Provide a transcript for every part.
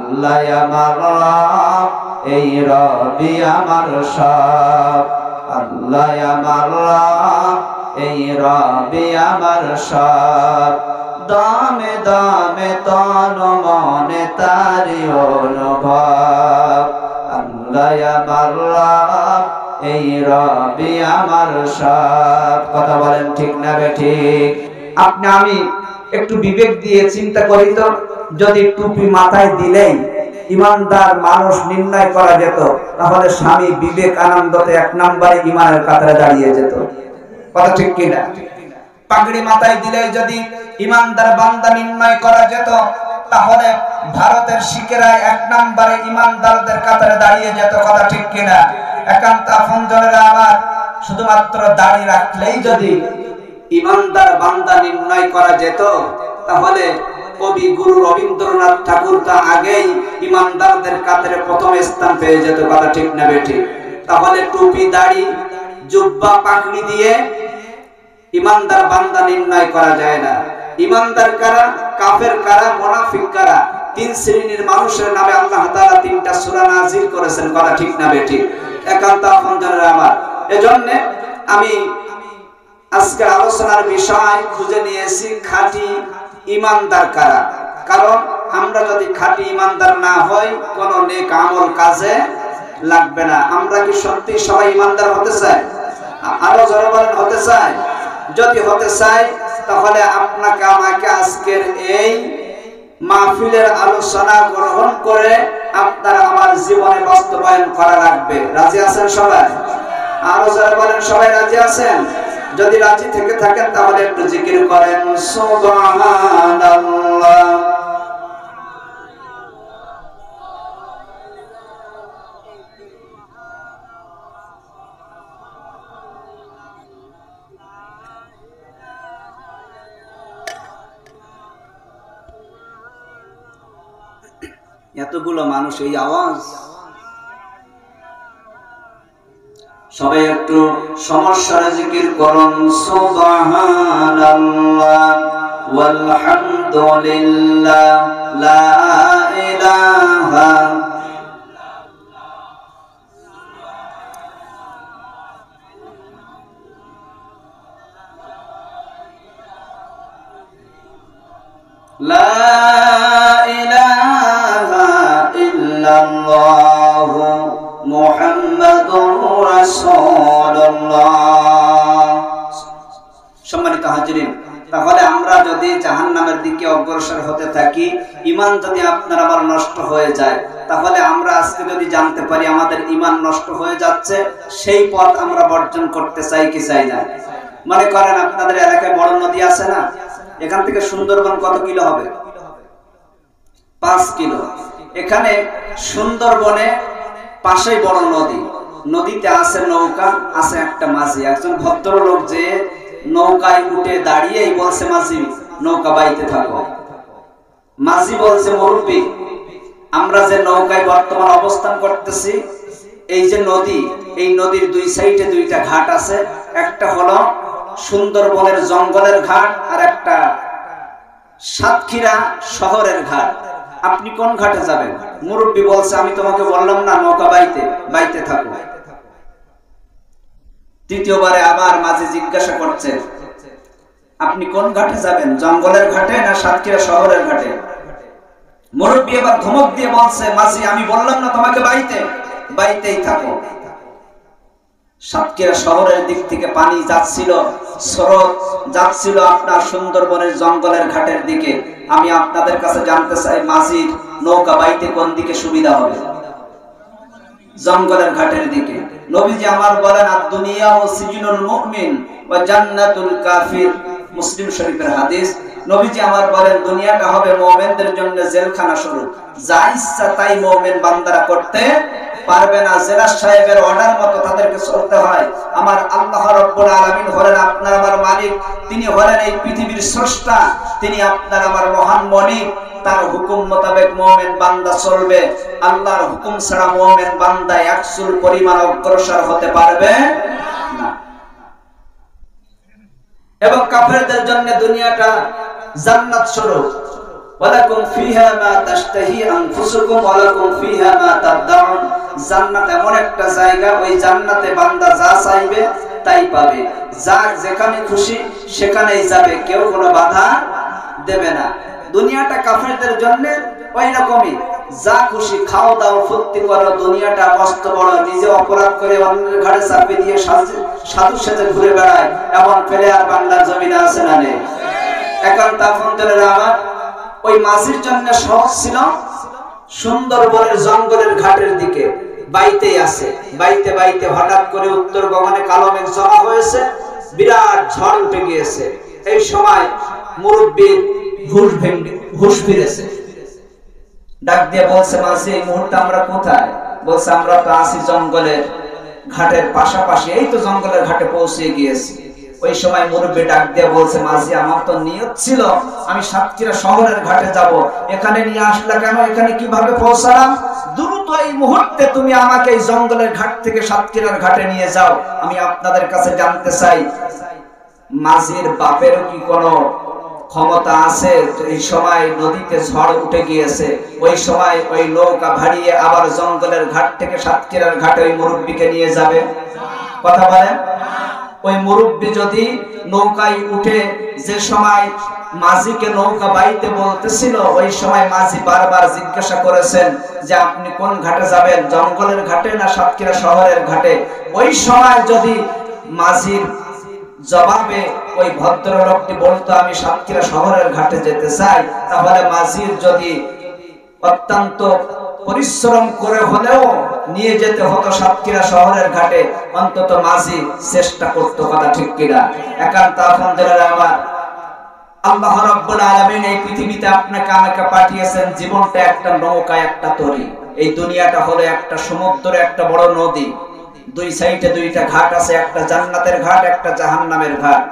আল্লাহ আমার রব, এই রবি আমার সব। আল্লাহ আমার রব, এই রবি আমার সব। দামে দামে তন মনে তারি অনুভব। আল্লাহ আমার রব, এই রবি আমার সব। কথা বলেন ঠিক না বেঠিক? আপনি আমি একটু বিবেক দিয়ে চিন্তা করি তো, যদি টুপি মাথায় দিলেই ইমানদার মানুষ নির্ণয় করা যেত, তাহলে স্বামী বিবেকানন্দতে 1 নম্বরে ইমানের কাতারে দাঁড়িয়ে যেত। কথা ঠিক কিনা? পাগড়ি মাথায় দিলেই যদি ইমানদার বান্দা নির্ণয় করা যেত, তাহলে ভারতের শিখেরা 1 নম্বরে ইমানদারদের কাতারে দাঁড়িয়ে যেত। কথা ঠিক কিনা? একান্ত আপনজনেরা আমার, শুধুমাত্র দাড়ি রাখলেই যদি ইমানদার বান্দা নির্ণয় করা যেত, তাহলে কবি গুরু রবীন্দ্রনাথ ঠাকুর তা আগেই ইমানদারদের কাতারে প্রথম স্থান পেয়ে যেত। কথা ঠিক না বেঠিক? তাহলে টুপি, দাড়ি, জুব্বা, পাগড়ি দিয়ে ইমানদার বান্দা নির্ণয় করা যায় না। ইমানদার কারা, কাফের কারা, মুনাফিক কারা, 3 শ্রেণীর মানুষের নামে আল্লাহ তাআলা 3টা সূরা নাযিল করেছেন। কথা ঠিক না বেঠিক? একান্ত আপনজনেরা আমার, এজন্য আমি আজকে আলোচনার বিষয় খুঁজে নিয়েছি খাঁটি ইমানদার কারা। কারণ আমরা যদি খাঁটি ইমানদার না হই, কোন নেক আমল কাজে লাগবে না। আমরা কি সত্যি সবাই ইমানদার হতে চাই? আরো জোরে বলেন, হতে চাই? যদি হতে চাই, তাহলে আপনাকে আমাকে আজকের এই মাহফিলের আলোচনা গ্রহণ করে আপনারা আমার জীবনে বাস্তবায়ন করা লাগবে। রাজি আছেন সবাই? আরো জোরে বলেন, সবাই রাজি আছেন? যদি রাজি থেকে থাকেন তাহলে একটু জিকির করেন, সুবহানাল্লাহ। এতগুলো মানুষ, এই আওয়াজ, সবাই একটু সমস্যার জিকির করুন, সুবহানাল্লাহ ওয়ালহামদুলিল্লাহ লা ইলাহা লা ইলাহা ইল্লাল্লাহ মুহাম্মাদুর রাসূলুল্লাহ। সম্মানিত হাজিরিন, তাহলে আমরা যদি জাহান্নামের দিকে অগ্রসর হতে থাকি, ঈমান যদি আপনার আমার নষ্ট হয়ে যায়, তাহলে আমরা আজকে যদি জানতে পারি আমাদের ঈমান নষ্ট হয়ে যাচ্ছে, সেই পথ আমরা বর্জন করতে চাই কি চাই না? মনে করেন আপনাদের এলাকায় বড় নদী আছে না? এখান থেকে সুন্দরবন কত কিলো হবে? 5 কিলো। এখানে সুন্দরবনে পাশেই বড় নদী, নদীতে আছে নৌকা, আছে একটা মাঝি। একজন ভদ্রলোক যে নৌকায় উঠে দাঁড়িয়েই বলছে, মাঝি নৌকা বাইতে থাকো। মাঝি বলছে, মুরব্বি আমরা যে নৌকায় বর্তমান অবস্থান করতেছি, এই যে নদী, এই নদীর 2 সাইডে 2টা ঘাট আছে। একটা হলো সুন্দরবনের জঙ্গলের ঘাট, আর একটা সাতক্ষীরা শহরের ঘাট। আপনি কোন ঘাটে যাবেন? মুরব্বি বলছে, আমি তোমাকে বললাম না নৌকা বাইতে থাকো। তৃতীয়বারে আবার মাঝি জিজ্ঞাসা করছে, আপনি কোন ঘাটে যাবেন? জঙ্গলের ঘাটে না সাতক্ষীরা শহরের ঘাটে? মুরব্বি এবার ধমক দিয়ে বলছে, মাঝি আমি বললাম না তোমাকে বাইতেই থাকো। সাতক্ষীরা শহরের দিক থেকে পানি যাচ্ছিল, স্রোত যাচ্ছিল আপনার সুন্দরবনের জঙ্গলের ঘাটের দিকে। আমি আপনাদের কাছে জানতে চাই, মাঝির নৌকা বাইতে কোন দিকে সুবিধা হবে? জঙ্গলের ঘাটের দিকে। নবীজি আমার বলেন, আদ-দুনিয়া ও সিজনুল মুমিন ওয়া জান্নাতুল কাফির, মুসলিম শরীফের হাদিস। নবীজি আমার বলেন, দুনিয়াটা হবে মুমিনদের জন্য জেলখানা স্বরূপ। যা ইচ্ছা তাই মুমিন বান্দারা করতে পারবে না, জেলার সাহেবের অর্ডার মতো তাদেরকে চলতে হয়। আমার আল্লাহ রাব্বুল আলামিন হলেন আপনার আমার মালিক, তিনি হলেন এই পৃথিবীর স্রষ্টা, তিনি আপনার আমার মহান মালিক। তার হুকুম মোতাবেক মুমিন বান্দা চলবে। আল্লাহর হুকুম ছাড়া মুমিন বান্দা 1 চুল পরিমাণ অগ্রসর হতে পারবে না। এবং কাফেরদের জন্য দুনিয়াটা জান্নাত স্বরূপ। ওয়ালাকুম ফিহা মা তাশতাহি আনফুসুকুম ওয়ালাকুম ফিহা মা তাদউন। জান্নাত এমন একটা জায়গা, ওই জান্নাতে বান্দা যা চাইবে তাই পাবে, যা যেখানে খুশি সেখানেই যাবে, কেউ কোনো বাধা দেবে না। দুনিয়াটা কাফেরদের জন্য ওই রকমই, যা খুশি খাও দাও ফুর্তি করো, দুনিয়াটা মস্ত বড়, নিজে অপরাধ করে অন্যের ঘাড়ে চাপে দিয়ে সাধুর সাথে ঘুরে বেড়ায়, এমন ফেলে আর বাংলার জমিনে আছে না নেই? এখন তাফন্তের আমার ওই মাঝির জন্য সহজ ছিল সুন্দরবনের জঙ্গলের ঘাটের দিকে, বাইতেই আছে, বাইতে বাইতে হঠাৎ করে উত্তর গগনে কালো মেঘ জমা হয়েছে, বিরাট ঝড় উঠে গিয়েছে। এই সময় মুরব্বীর হুঁশ ফিরেছে, ডাক দিয়ে বলছে, মাঝি এই মুহূর্তে আমরা কোথায়? বলছে, আমরা তো আছি জঙ্গলের ঘাটের পাশাপাশি, এই তো জঙ্গলের ঘাটে পৌঁছে গিয়েছি। ওই সময় মুরব্বী ডাক দিয়ে বলছে, মাঝি আমার তো নিয়ত ছিল আমি সাতক্ষীরা শহরের ঘাটে যাব, এখানে নিয়ে আসলা কেন? এখানে কিভাবে পৌঁছালাম? দ্রুত এই মুহূর্তে তুমি আমাকে এই জঙ্গলের ঘাট থেকে সাতক্ষীরার ঘাটে নিয়ে যাও। আমি আপনাদের কাছে জানতে চাই, মাঝির বাপেরও কি কোনো ক্ষমতা আছে? এই সময় নদীতে ঝড় উঠে গিয়েছে, ওই সময় ওই নৌকা ভাড়িয়ে আবার জঙ্গলের ঘাট থেকে সাতক্ষীরার ঘাটে ওই মুরব্বীকে নিয়ে যাবে? কথা বলেন। ওই মুরব্বী যদি নৌকায় উঠে, যে সময় মাঝিকে নৌকা বাইতে বলতেছিল, ওই সময় মাঝি বারবার জিজ্ঞাসা করেছেন যে আপনি কোন ঘাটে যাবেন, জঙ্গলের ঘাটে না সাতক্ষীরা শহরের ঘাটে? ওই সময় যদি মাঝির জবাবে ওই ভদ্রলোকটি বলতো আমি সাতক্ষীরা শহরের ঘাটে যেতে চাই, তাহলে মাঝির যদি অত্যন্ত পরিশ্রম করে হলেও নিয়ে যেতে হতো সাতক্ষীরা শহরের ঘাটে, অন্তত মাঝি চেষ্টা করতো। কথা ঠিক কিনা? একান্ত আপনাদের আমার আল্লাহ রাব্বুল আলামিন এই পৃথিবীতে আপনাকে আমাকে পাঠিয়েছেন, জীবনটা একটা নৌকা, একটা তরী। এই দুনিয়াটা হলো একটা সমুদ্র, একটা বড় নদী, দুই সাইডে দুইটা ঘাট আছে, একটা জান্নাতের ঘাট, একটা জাহান্নামের ঘাট।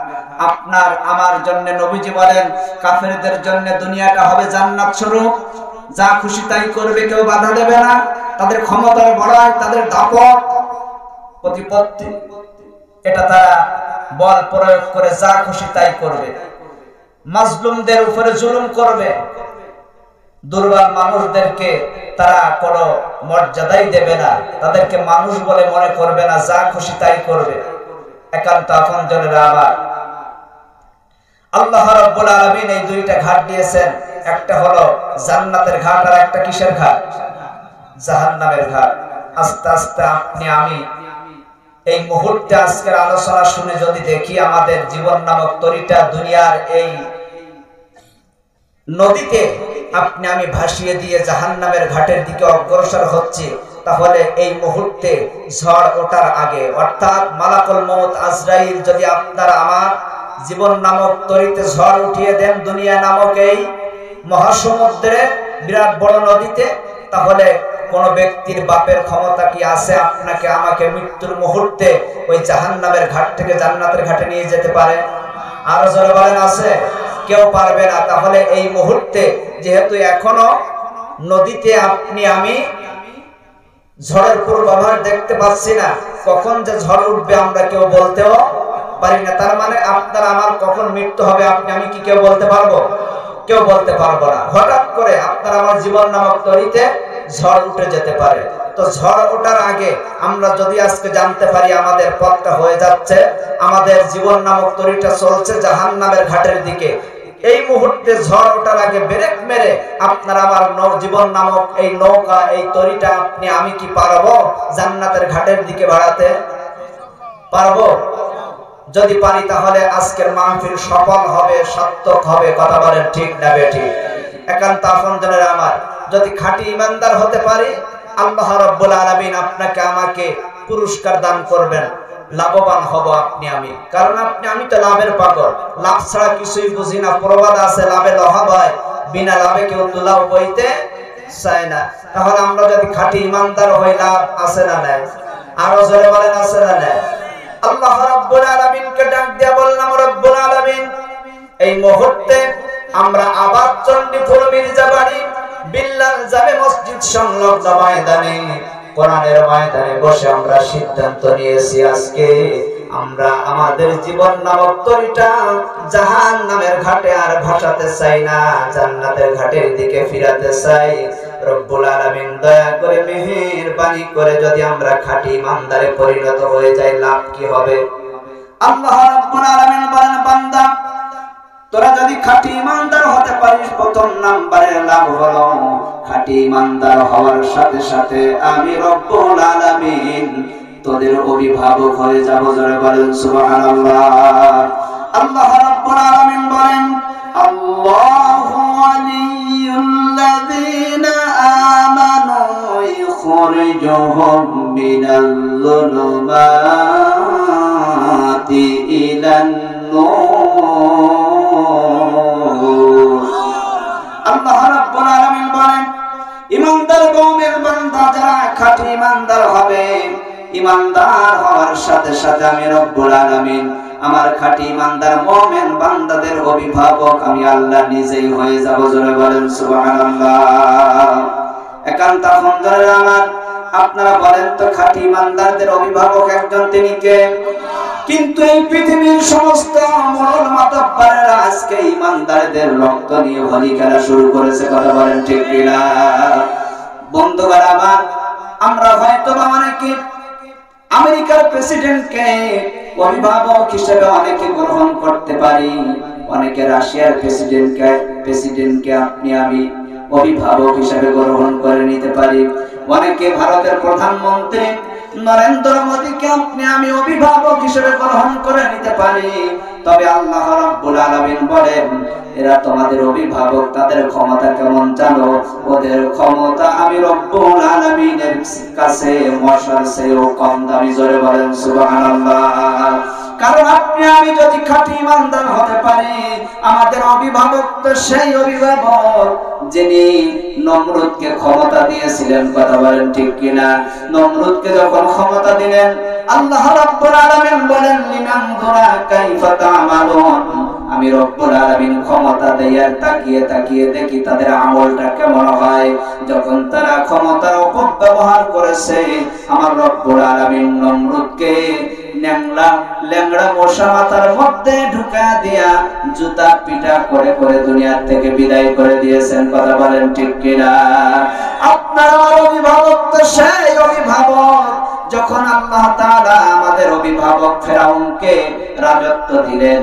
আপনার আমার জন্য নবীজি বলেন, কাফেরদের জন্য দুনিয়াটা হবে জান্নাত স্বরূপ, যা খুশি তাই করবে, কেউ বাধা দেবে না, তাদের ক্ষমতার বড়াই, তাদের দাপট প্রতিপত্তি, এটা তারা বল প্রয়োগ করে যা খুশি তাই করবে, মাজলুমদের উপরে জুলুম করবে, দুর্বল মানুষদেরকে তারা কোনো মর্যাদাই দেবে না, তাদেরকে মানুষ বলে মনে করবে না, যা খুশি তাই করবে। একান্ত আপনজনেরা আবার আল্লাহ রাব্বুল আলামিন এই দুইটা ঘাট দিয়েছেন, একটা হলো জান্নাতের ঘাট আর একটা কিসের ঘাট? জাহান্নামের ঘাট। আস্তে আস্তে আপনি আমি এই মুহূর্তে আজকের আলোচনা শুনে যদি দেখি আমাদের জীবন নামক তরীটা দুনিয়ার এই নদীতে আপনি আমি ভাসিয়ে দিয়ে জাহান্নামের ঘাটের দিকে অগ্রসর হচ্ছে, তাহলে এই মুহূর্তে ঝড় ওঠার আগে, অর্থাৎ মালাকুল মউত আজরাইল যদি আপনার আমার জীবন নামক তরীতে ঝড় উঠিয়ে দেন দুনিয়া নামক এই মহাসমুদ্রে, বিরাট বড় নদীতে, তাহলে কোন ব্যক্তির বাপের ক্ষমতা কি আছে আপনাকে আমাকে মৃত্যুর মুহূর্তে ওই জাহান্নামের ঘাট থেকে জান্নাতের ঘাটে নিয়ে যেতে পারে? আরো জোরে বলেন, আছে? কেউ পারবে না। তাহলে এই মুহূর্তে যেহেতু এখনো নদীতে আপনি আমি ঝড়ের পূর্বাভাস দেখতে পাচ্ছি না, কখন যে ঝড় উঠবে আমরা কেউ বলতেও পারি না। তার মানে আপনার আমার কখন মৃত্যু হবে আপনি আমি কি কেউ বলতে পারবো? কেউ বলতে পারবো না। হঠাৎ করে আপনার আমার জীবন নামক তরীতে ঝড় উঠে যেতে পারে। তো ঝড় ওঠার আগে আমরা যদি আজকে জানতে পারি আমাদের পথটা হয়ে যাচ্ছে, আমাদের জীবন নামক তরীটা চলছে জাহান্নামের ঘাটের দিকে, এই মুহূর্তে ঝড় ওঠার আগে ব্রেক মেরে আপনার আমার জীবন নামক এই নৌকা, এই তরীটা আপনি আমি কি পারবো জান্নাতের ঘাটের দিকে বাড়াতে? পারবো? যদি পারি তাহলে আজকের মাহফিল সফল হবে, সার্থক হবে। কথা বলেন ঠিক না বেঠিক? একান্ত আপনজনের আমার যদি খাঁটি ইমানদার হতে পারি, আল্লাহ রাব্বুল আলামিন আপনাকে আমাকে পুরস্কার দান করবেন, লাভবান হব আপনি আমি। কারণ আপনি আমি তো লাভের পাগল, লাভ ছাড়া কিছুই বুঝি না। প্রবাদ আছে, লাভে লাভ হয়, বিনা লাভে কেউ লাভ বইতে চায় না। তাহলে আমরা যদি খাঁটি ইমানদার হই, লাভ আছে না নাই? আরো জোরে বলেন, আছে না নাই? আল্লাহ রাব্বুল আলামিনকে ডাক দিয়া বললাম, রব্বুল আলামিন এই মুহূর্তে আমরা আবাদ চণ্ডীপুর মির্জাবাড়ি বিল্লাল জামে মসজিদ সংলগ্ন ময়দানে, কোরআনের ময়দানে বসে আমরা সিদ্ধান্ত নিয়েছি আজকে আমরা আমাদের জীবন নামক তরিটা জাহান্নামের ঘাটে আর ভাসাতে চাই না, জান্নাতের ঘাটের দিকে ফিরাতে চাই। রব্বুল আলামিন দয়া করে মেহেরবানি করে যদি আমরা খাঁটি ইমানদারে পরিণত হয়ে যাই, লাভ কি হবে? আল্লাহ রাব্বুল আলামিন বলেন, বান্দা তোরা যদি খাঁটি ইমানদার হতে পারিস, প্রথম নাম্বারের লাভ হলো খাঁটি ইমানদার হওয়ার সাথে সাথে আমি রব্বুল আলামিন তোদের অভিভাবক হয়ে যাব। জোরে বলেন সুবহানাল্লাহ। আল্লাহ রাব্বুল আলামিন বলেন, আল্লাহু ওয়ালিয়ুল্লাযীনা আমানু ইখরিজুহুম মিনাল যুলুমাতি ইলান নূর। আল্লাহ রাব্বুল আলামিন বলেন, ইমানদার কওমের বান্দা যারা খাঁটি ইমানদার হবে, ইমানদার হওয়ার সাথে সাথে আমি রব্বুল আলামিন আমার খাঁটি ইমানদার মুমিন বান্দাদের অভিভাবক আমি আল্লাহ নিজেই হয়ে যাব। জোরে বলেন সুবহানাল্লাহ। একান্ত বন্ধুরা আমার, আপনারা বলেন তো খাঁটি ইমানদারদের অভিভাবক একজন, তিনি কে? কিন্তু এই পৃথিবীর সমস্ত মোড়ল মাতব্বরেরা আজকে ইমানদারদের রক্ত নিয়ে হোলি খেলা শুরু করেছে। কথা বলেন ঠিক কিনা? বন্ধুরা আমার, আমরা হয়তো বা অনেকে আমেরিকার প্রেসিডেন্টকে অভিভাবক হিসেবে অনেকে গ্রহণ করতে পারি, অনেকে রাশিয়ার প্রেসিডেন্টকে আপনি আমি অভিভাবক হিসেবে গ্রহণ করে নিতে পারি, অনেকে ভারতের প্রধানমন্ত্রী নরেন্দ্র মোদীকে আপনি আমি অভিভাবক হিসেবে গ্রহণ করে নিতে পারি। তবে আল্লাহ রাব্বুল আলামিন বলেন, এরা তোমাদের অভিভাবক, তাদের ক্ষমতা কেমন জানো? ওদের ক্ষমতা আমি রব্বুল আলামিনের কাছে মশার চেয়েও কম দামি। জোরে বলেন সুবহানাল্লাহ। কারণ আপনি আমি যদি খাঁটি ইমানদার হতে পারি, আমাদের অভিভাবক তো সেই অভিভাবক যিনি নমরুদকে ক্ষমতা দিয়েছিলেন। কথা বলেন ঠিক কিনা? নমরুদকে যখন ক্ষমতা দিলেন, আল্লাহ রাব্বুল আলামিন বলেন, লিনানজুরা কাইফা তা'মালুন। আমি রব্বুল আলামিন ক্ষমতা দেই আর তাকিয়ে তাকিয়ে দেখি তাদের আমলটা কেমন হয়। যখন তারা ক্ষমতার অপব্যবহার করেছে, আমার রব্বুল আলামিন নমরুদকে ল্যাংড়া মশা মাথার মধ্যে ঢুকা দিয়া জুতা পিটা করে করে দুনিয়ার থেকে বিদায় করে দিয়েছেন। কথা বলেন ঠিক কিনা? আপনার অভিভাবক তো সেই অভিভাবক যখন আল্লাহ তাআলা আমাদের অভিভাবক ফেরাউনকে রাজত্ব দিলেন,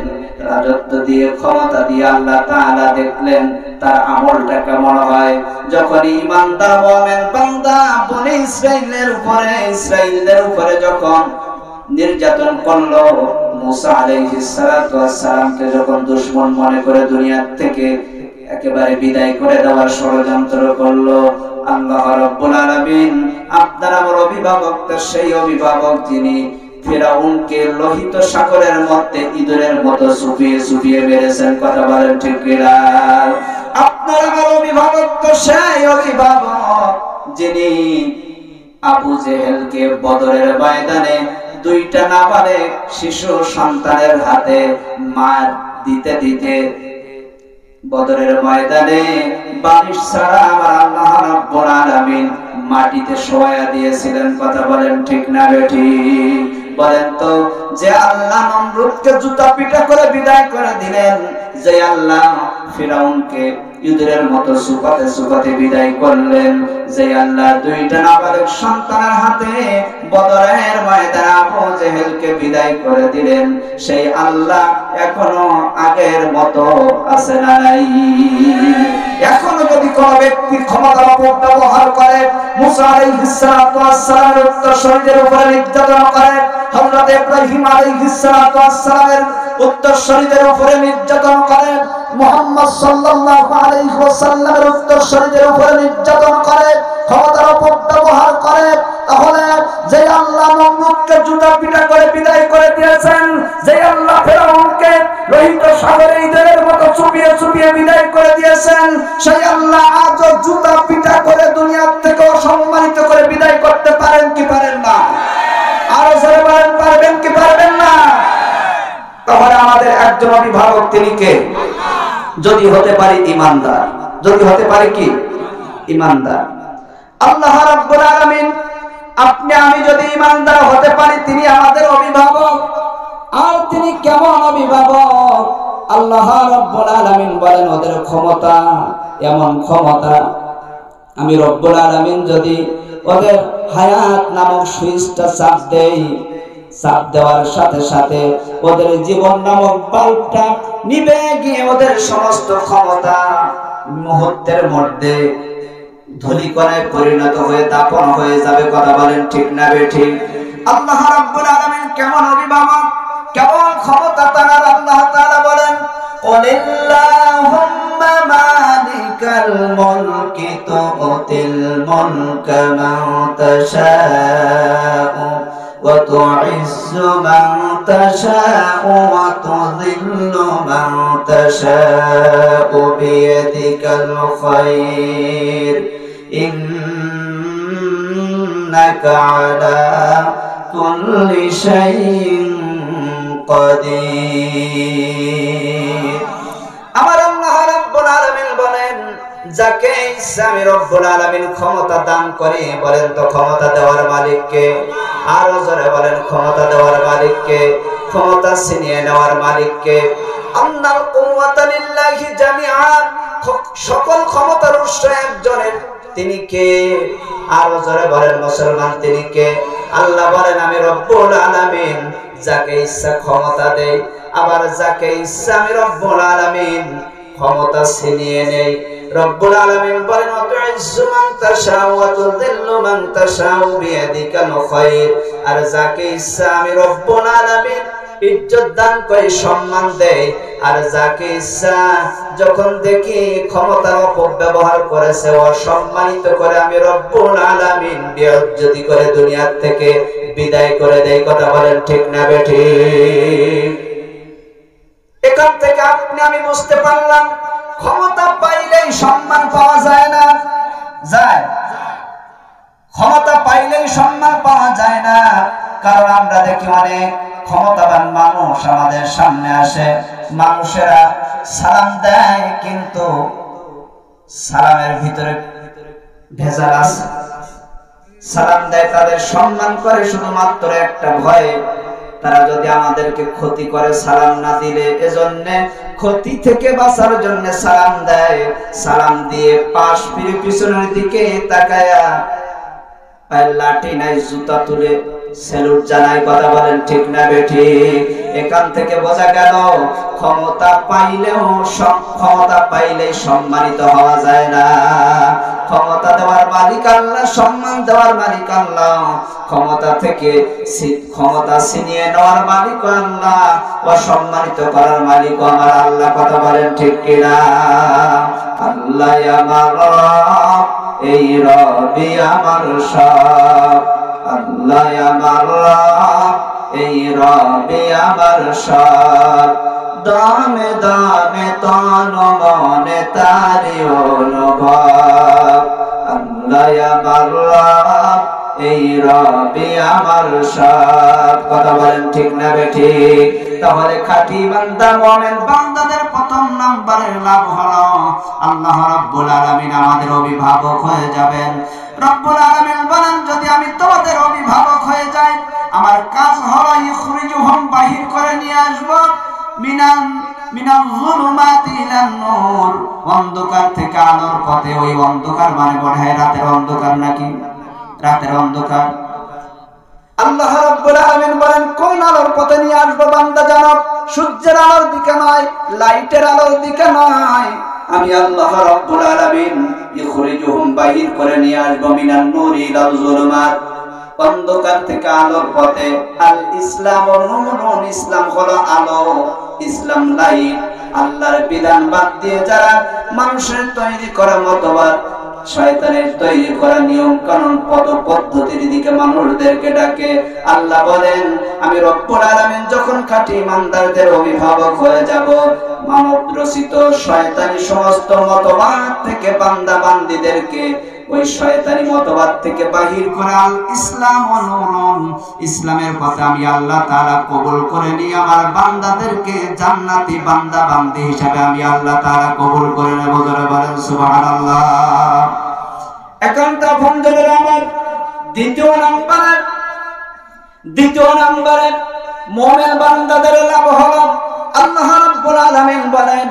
রাজত্ব দিয়ে ক্ষমতা দিয়ে আল্লাহ তাআলা দেখলেন তার আমলটা কেমন হয়। যখন ইমানদার মুমিন বান্দা বনি ইসরাইলদের উপরে যখন নির্যাতন করলো, মুসা আলাইহিস সালাতু ওয়াস সালামকে যখন দুশমন মনে করে দুনিয়ার থেকে একেবারে বিদায় করে দেওয়ার ষড়যন্ত্র করলো, আল্লাহ রাব্বুল আলামিন আপনার আমার অভিভাবক তো সেই অভিভাবক যিনি ফিরাউনকে লোহিত সাগরের মধ্যে ইঁদুরের মতো চুপিয়ে চুপিয়ে মেরেছেন। কথা বলেন ঠিক কিনা? আপনার আমার অভিভাবক তো সেই অভিভাবক যিনি আবু জেহেলকে বদরের ময়দানে দুইটা নাবালেগ শিশু সন্তানের হাতে মার দিতে দিতে বদরের ময়দানে বালিশ ছাড়া আমার আল্লাহ রাব্বুল আলামিন মাটিতে শোয়া দিয়েছিলেন। কথা বলেন ঠিক না বেঠিক? বলেন তো, যে আল্লাহ নমরুদকে জুতা পিটা করে বিদায় করে দিলেন, যে আল্লাহ ফিরাউনকে ইঁদুরের মতো সুপাতে সুপাতে বিদায় করলেন, যে আল্লাহ দুইটা নাবালক সন্তানের হাতে বদরের ময়দানে আবু জেহেলকে বিদায় করে দিলেন, সেই আল্লাহ এখনো আগের মতো আছে না নাই? এখনো যদি কোন ব্যক্তি ক্ষমতার অপব্যবহার করে, মুসা আলাইহিস সালাতু ওয়াস সালামের উত্তরসূরিদের উপরে নির্যাতন করে, হযরত ইব্রাহিম আলাইহিস সালাতু ওয়াস সালামের উত্তরসূরিদের উপরে নির্যাতন করে, মুহাম্মদ সাল্লাল্লাহু আলাইহি ওয়াসাল্লামের উত্তরসূরিদের উপরে নির্যাতন করে, ক্ষমতার অপব্যবহার করে, তাহলে যে আল্লাহ নমরুদকে জুতা পিটা করে বিদায় করে দিয়েছেন, যে আল্লাহ ফিরাউনকে লোহিত সাগরে ইঁদুরের মতো চুপিয়ে চুপিয়ে বিদায় করে দিয়েছেন, সেই আল্লাহ আজও জুতা পিটা করে দুনিয়া থেকে অসম্মানিত করে বিদায় করতে পারেন কি পারেন না? আরো জোরে বলেন, পারবেন কি পারবেন না? তাহলে আমাদের একজন অভিভাবক, তিনি কে? যদি হতে পারি ইমানদার, যদি হতে পারি কি ইমানদার। আল্লাহ রাব্বুল আলামিন আপনি আমি যদি ইমানদার হতে পারি, তিনি আমাদের অভিভাবক। আর তিনি কেমন অভিভাবক? আল্লাহ রাব্বুল আলামিন বলেন ওদের ক্ষমতা এমন ক্ষমতা, আমি রব্বুল আলামিন যদি ওদের হায়াত নামক সুইচটা চাপ দেই, চাপ দেওয়ার সাথে সাথে ওদের জীবন নামক বাল্বটা নিভে গিয়ে ওদের সমস্ত ক্ষমতা মুহূর্তের মধ্যে ধূলিকণায় পরিণত হয়ে দাফন হয়ে যাবে। কথা বলেন ঠিক না বেঠিক? আল্লাহ রাব্বুল আলামিন কেমন অভিভাবক, কেমন ক্ষমতা তার? আল্লাহ তাআলা বলেন কুলিল্লাহুম্মা মালিকাল মুলকি তুতিল মুলকা মান তাশাউ ওয়া তুইজ্জু মান তাশাউ ওয়া তুযিল্লু মান তাশাউ বিয়াদিকাল খায়র ইন্নাকা আলা কুল্লি শাইইন কাদির। আমার আল্লাহ রাব্বুল আলামিন বলেন যাকে ইচ্ছা আমি রব্বুল আলামিন ক্ষমতা দান করি। বলেন তো ক্ষমতা দেওয়ার মালিক কে? আরো জোরে বলেন ক্ষমতা দেওয়ার মালিক কে? ক্ষমতা ছিনিয়ে নেওয়ার মালিক কে? আন্নাল কুওয়াতা লিল্লাহি জামিআন, সকল ক্ষমতার উৎস একজনের, তিনি কে? আরো জোরে বলেন মুসলমান তিনি কে? আল্লাহ বলেন আমি রব্বুল আলামিন যাকে ইচ্ছা ক্ষমতা দেই, আবার যাকে ইচ্ছা আমি রব্বুল আলামিন ক্ষমতা ছিনিয়ে নেই। রব্বুল আলামিন বলেন তুইজ্জু মান তাশাউ ওয়া তুযিল্লু মান তাশাউ বিয়াদিকাল খায়র, আর যাকে ইচ্ছা আমি রব্বুল আলামিন ইজ্জত দান করে সম্মান দেয়, আর যাকে ইচ্ছা যখন দেখি ক্ষমতার অপব্যবহার করেছে অসম্মানিত করে আমি রব্বুল আলামিন বেইজ্জতি করে দুনিয়া থেকে বিদায় করে দেয়। কথা বলেন ঠিক না বেঠিক? এখান থেকে আপনি আমি বুঝতে পারলাম ক্ষমতা পাইলেই সম্মান পাওয়া যায় না। যায়? ক্ষমতা পাইলেই সম্মান পাওয়া যায় না। কারণ আমরা দেখি অনেক ক্ষমতাবান মানুষ আমাদের সামনে আসে, মানুষেরা সালাম দেয় কিন্তু সালামের ভিতরে ভেজাল আছে। সালাম দেয়, তাদের সম্মান করে শুধুমাত্র একটা ভয়ে, তারা যদি আমাদেরকে ক্ষতি করে সালাম না দিলে, এজন্য ক্ষতি থেকে বাঁচার জন্য সালাম দেয়। সালাম দিয়ে পাশ ফিরে পিছনের দিকে তাকায়া লাঠি নাই জুতা তুলে স্যালুট জানাই। কথা বলেন ঠিক না বেঠিক? এখান থেকে বোঝা গেল ক্ষমতা পাইলেই সম্মানিত হওয়া যায় না। ক্ষমতা দেওয়ার মালিক আল্লাহ, সম্মান দেওয়ার মালিক আল্লাহ, ক্ষমতা ছিনিয়ে নেওয়ার মালিক আল্লাহ, অসম্মানিত করার মালিক আমার আল্লাহ। কথা বলেন ঠিক কিনা? আল্লাহ আমার রব, এই রবি আমার সব। আল্লাহ আমার রব, এই রবি আমার সব। দামে দামে তন মনে তারি অনুভব। আল্লাহ আমার রব, এই রবি আমার সব। কথা বলেন ঠিক না বেঠিক? তাহলে খাঁটি বান্দা মুমিন বান্দাদের প্রথম নাম্বারের লাভ হলো আল্লাহ রাব্বুল আলামিন আমাদের অভিভাবক হয়ে যাবেন। রব্বুল আলামিন বলেন যদি আমি তোমাদের অভিভাবক হয়ে যাই, আমার কাজ হলো ইখরিজুহুম, বাহির করে নিয়ে আসব, মিনাল যুলুমাতি ইলান নূর, অন্ধকার থেকে আলোর পথে। ওই অন্ধকার মানে মনে হয় রাতের অন্ধকার নাকি? রাতের অন্ধকার। আল্লাহ রাব্বুল আলামিন বলেন কোন আলোর পথে নিয়ে আসবো বান্দা জানো? সূর্যের আলোর দিকে নয়, লাইটের আলোর দিকে নয়। আমি আল্লাহ রাব্বুল আলামিন ইখরিজুহুম, বাহির করে নিয়ে আসবো, মিনান নূর ইলাল যুলুমাত, অন্ধকার থেকে আলোর পথে। আল ইসলাম নূরুন, ইসলাম হলো আলো, ইসলাম লাইট। আল্লাহর বিধান বাদ দিয়ে যারা মানুষের তৈরি করা মতবাদ, শয়তানের তৈরি করা নিয়ম কানুন পদ্ধতির দিকে মানুষদেরকে ডাকে, আল্লাহ বলেন আমি রব্বুল আলামিন যখন খাঁটি ইমানদারদের অভিভাবক হয়ে যাব, মানব রচিত শয়তানি সমস্ত মতবাদ থেকে বান্দা বান্দীদেরকে ওই শয়তানি মতবাদ থেকে বাহির করে আল ইসলাম ও নূরুন, ইসলামের পথে আমি আল্লাহ তাআলা কবুল করে নিয়ে আমার বান্দাদেরকে জান্নাতি বান্দা বান্দি হিসাবে আমি আল্লাহ তাআলা কবুল করে নেব। যারা বলেন সুবহানাল্লাহ। এখন তো বন্ধুরা আমার দ্বিতীয় নম্বরে মুমিন বান্দাদের লাভ হলো আল্লাহ রাব্বুল আলামিন বলেন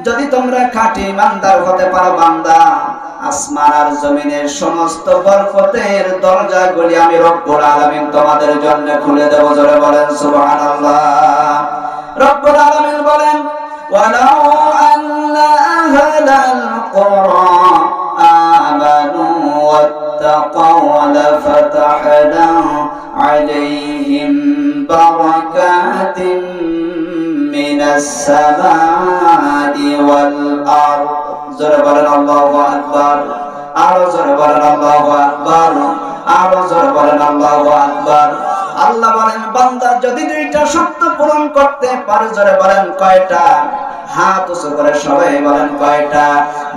যদি তোমরা খাঁটি ইমানদার হতে পারো বান্দা আসমান আর জমিনের সমস্ত বরকতের দরজাগুলি আমি রব্বুল আলামিন তোমাদের জন্য খুলে দেব। জোরে বলেন সুবহানাল্লাহ। রব্বুল আলামিন বলেন ওয়ালাউ আন্না আহলাল কুরআ আমানু ওয়াত্তাকাউ লাফাতাহনা আলাইহিম বারাকাতিন মিনাস সামাই ওয়াল আরদ। জোরে বলেন আল্লাহু আকবার। আরো জোরে বলেন আল্লাহু আকবার। আরো জোরে বলেন আল্লাহু আকবার। আল্লাহ বলেন বান্দা যদি দুইটা শর্ত পূরণ করতে পারে, জোরে বলেন কয়টা? হাত উঁচু করে সবাই বলেন কয়টা?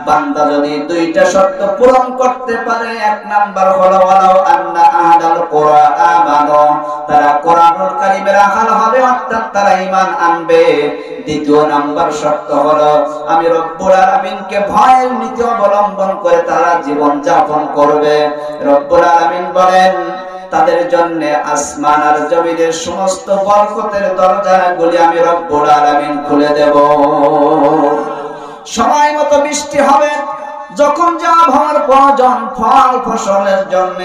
বান্দা যদি দুইটা শর্ত পূরণ করতে পারে, এক নাম্বার হলো ওয়ালাউ আন্না আহলাল কুরআ আমানু, তারা কোরআনুল কারীমের আহল হবে অর্থাৎ তারা ঈমান আনবে। দ্বিতীয় নাম্বার শর্ত হলো আমি রব্বুল আলামিনকে ভয়ের নীতি অবলম্বন করে তারা জীবন যাপন করবে। রব্বুল আলামিন বলেন তাদের জন্য আসমান আর জমিনের সমস্ত বরকতের দরজাগুলি আমি রব্বুল আলামিন খুলে দেব। সময় মতো বৃষ্টি হবে, যখন যা আবহাওয়ার প্রয়োজন ফল ফসলের জন্য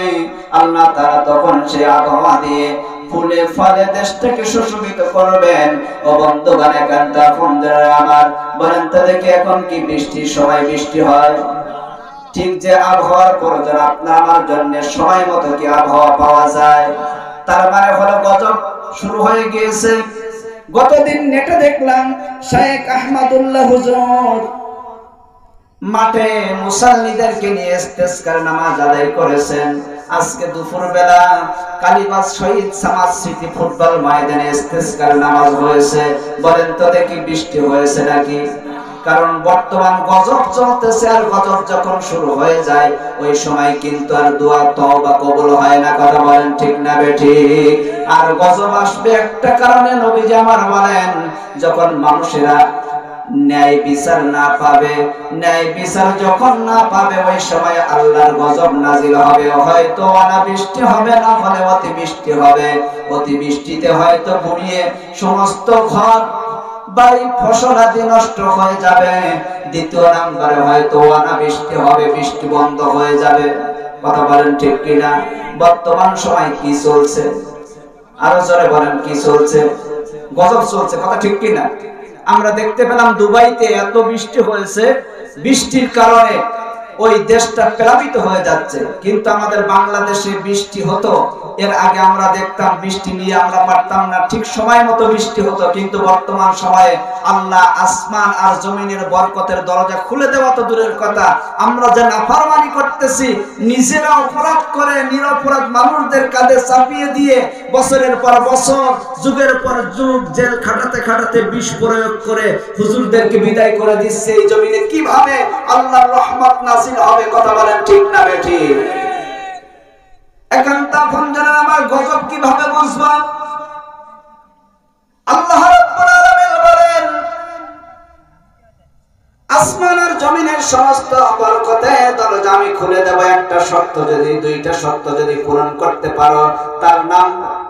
আল্লাহ তাআলা তখন সে আবহাওয়া দিয়ে ফুলে ফলে দেশটাকে সুশোভিত করবেন। ও বন্ধুগণ, এখানটা বন্ধুরা আমার বলেন তো দেখি এখন কি বৃষ্টির সময় বৃষ্টি হয়? ঠিক যে আবহাওয়ার প্রয়োজন আপনার আমার জন্য সময় মতো কি আবহাওয়া পাওয়া যায়? তার মানে হলো গজব শুরু হয়ে গিয়েছে। গতদিন নেটে দেখলাম শেখ আহমদুল্লাহ হুজুর মাঠে মুসাল্লিদেরকে নিয়ে ইস্তেসকার নামাজ আদায় করেছেন। আজকে দুপুর বেলা কালীবাস শহীদ সমাজ স্মৃতি ফুটবল ময়দানে ইস্তেসকার নামাজ হয়েছে। বলেন তো দেখি বৃষ্টি হয়েছে নাকি? কারণ বর্তমান গজব চলতেছে, আর গজব যখন শুরু হয়ে যায় ওই সময় কিন্তু আর দোয়া তওবা কবুল হয় না। কথা বলেন ঠিক না বেঠিক? আর গজব আসবে একটা কারণে, নবীজি আমার বলেন যখন মানুষেরা ন্যায় বিচার না পাবে, ন্যায় বিচার যখন না পাবে ওই সময় আল্লাহর গজব নাজিল হবে। হয়তো অনাবৃষ্টি হবে, না হলে অতিবৃষ্টি হবে। অতিবৃষ্টিতে হয়তো বুড়িয়ে সমস্ত ঘর বাড়ি ফসলাদি নষ্ট হয়ে যাবে। দ্বিতীয় নাম্বারে হয়তো অনাবৃষ্টি হবে, বৃষ্টি বন্ধ হয়ে যাবে। কথা বলেন ঠিক কিনা? বর্তমান সময় কি চলছে? আরো জোরে বলেন কি চলছে? গজব চলছে। কথা ঠিক কিনা? আমরা দেখতে পেলাম দুবাইতে এত বৃষ্টি হয়েছে, বৃষ্টির কারণে ওই দেশটা প্লাবিত হয়ে যাচ্ছে। কিন্তু আমাদের বাংলাদেশে বৃষ্টি হতো, এর আগে আমরা দেখতাম বৃষ্টি নিয়ে আমরা পারতাম না, ঠিক সময় মতো বৃষ্টি হতো। কিন্তু বর্তমান সময়ে আল্লাহ আসমান আর জমিনের বরকতের দরজা খুলে দেওয়া তো দূরের কথা, আমরা যে নাফরমানি করতেছি, নিজেরা অপরাধ করে নিরপরাধ মানুষদের কাঁধে চাপিয়ে দিয়ে বছরের পর বছর যুগের পর যুগ জেল খাটাতে খাটাতে বিষ প্রয়োগ করে হুজুরদেরকে বিদায় করে দিচ্ছে। এই জমিনে কিভাবে আল্লাহর রহমত নাযিল হবে? কথা বলেন ঠিক না বেঠিক? এখন তখন যেন আমার গজব কিভাবে বুঝবা? আল্লাহ রাব্বুল আলামিন বলেন আসমান আর জমিনের সমস্ত বরকতের দরজা আমি খুলে দেব। একটা শর্ত যদি, দুইটা শর্ত যদি পূরণ করতে পারো,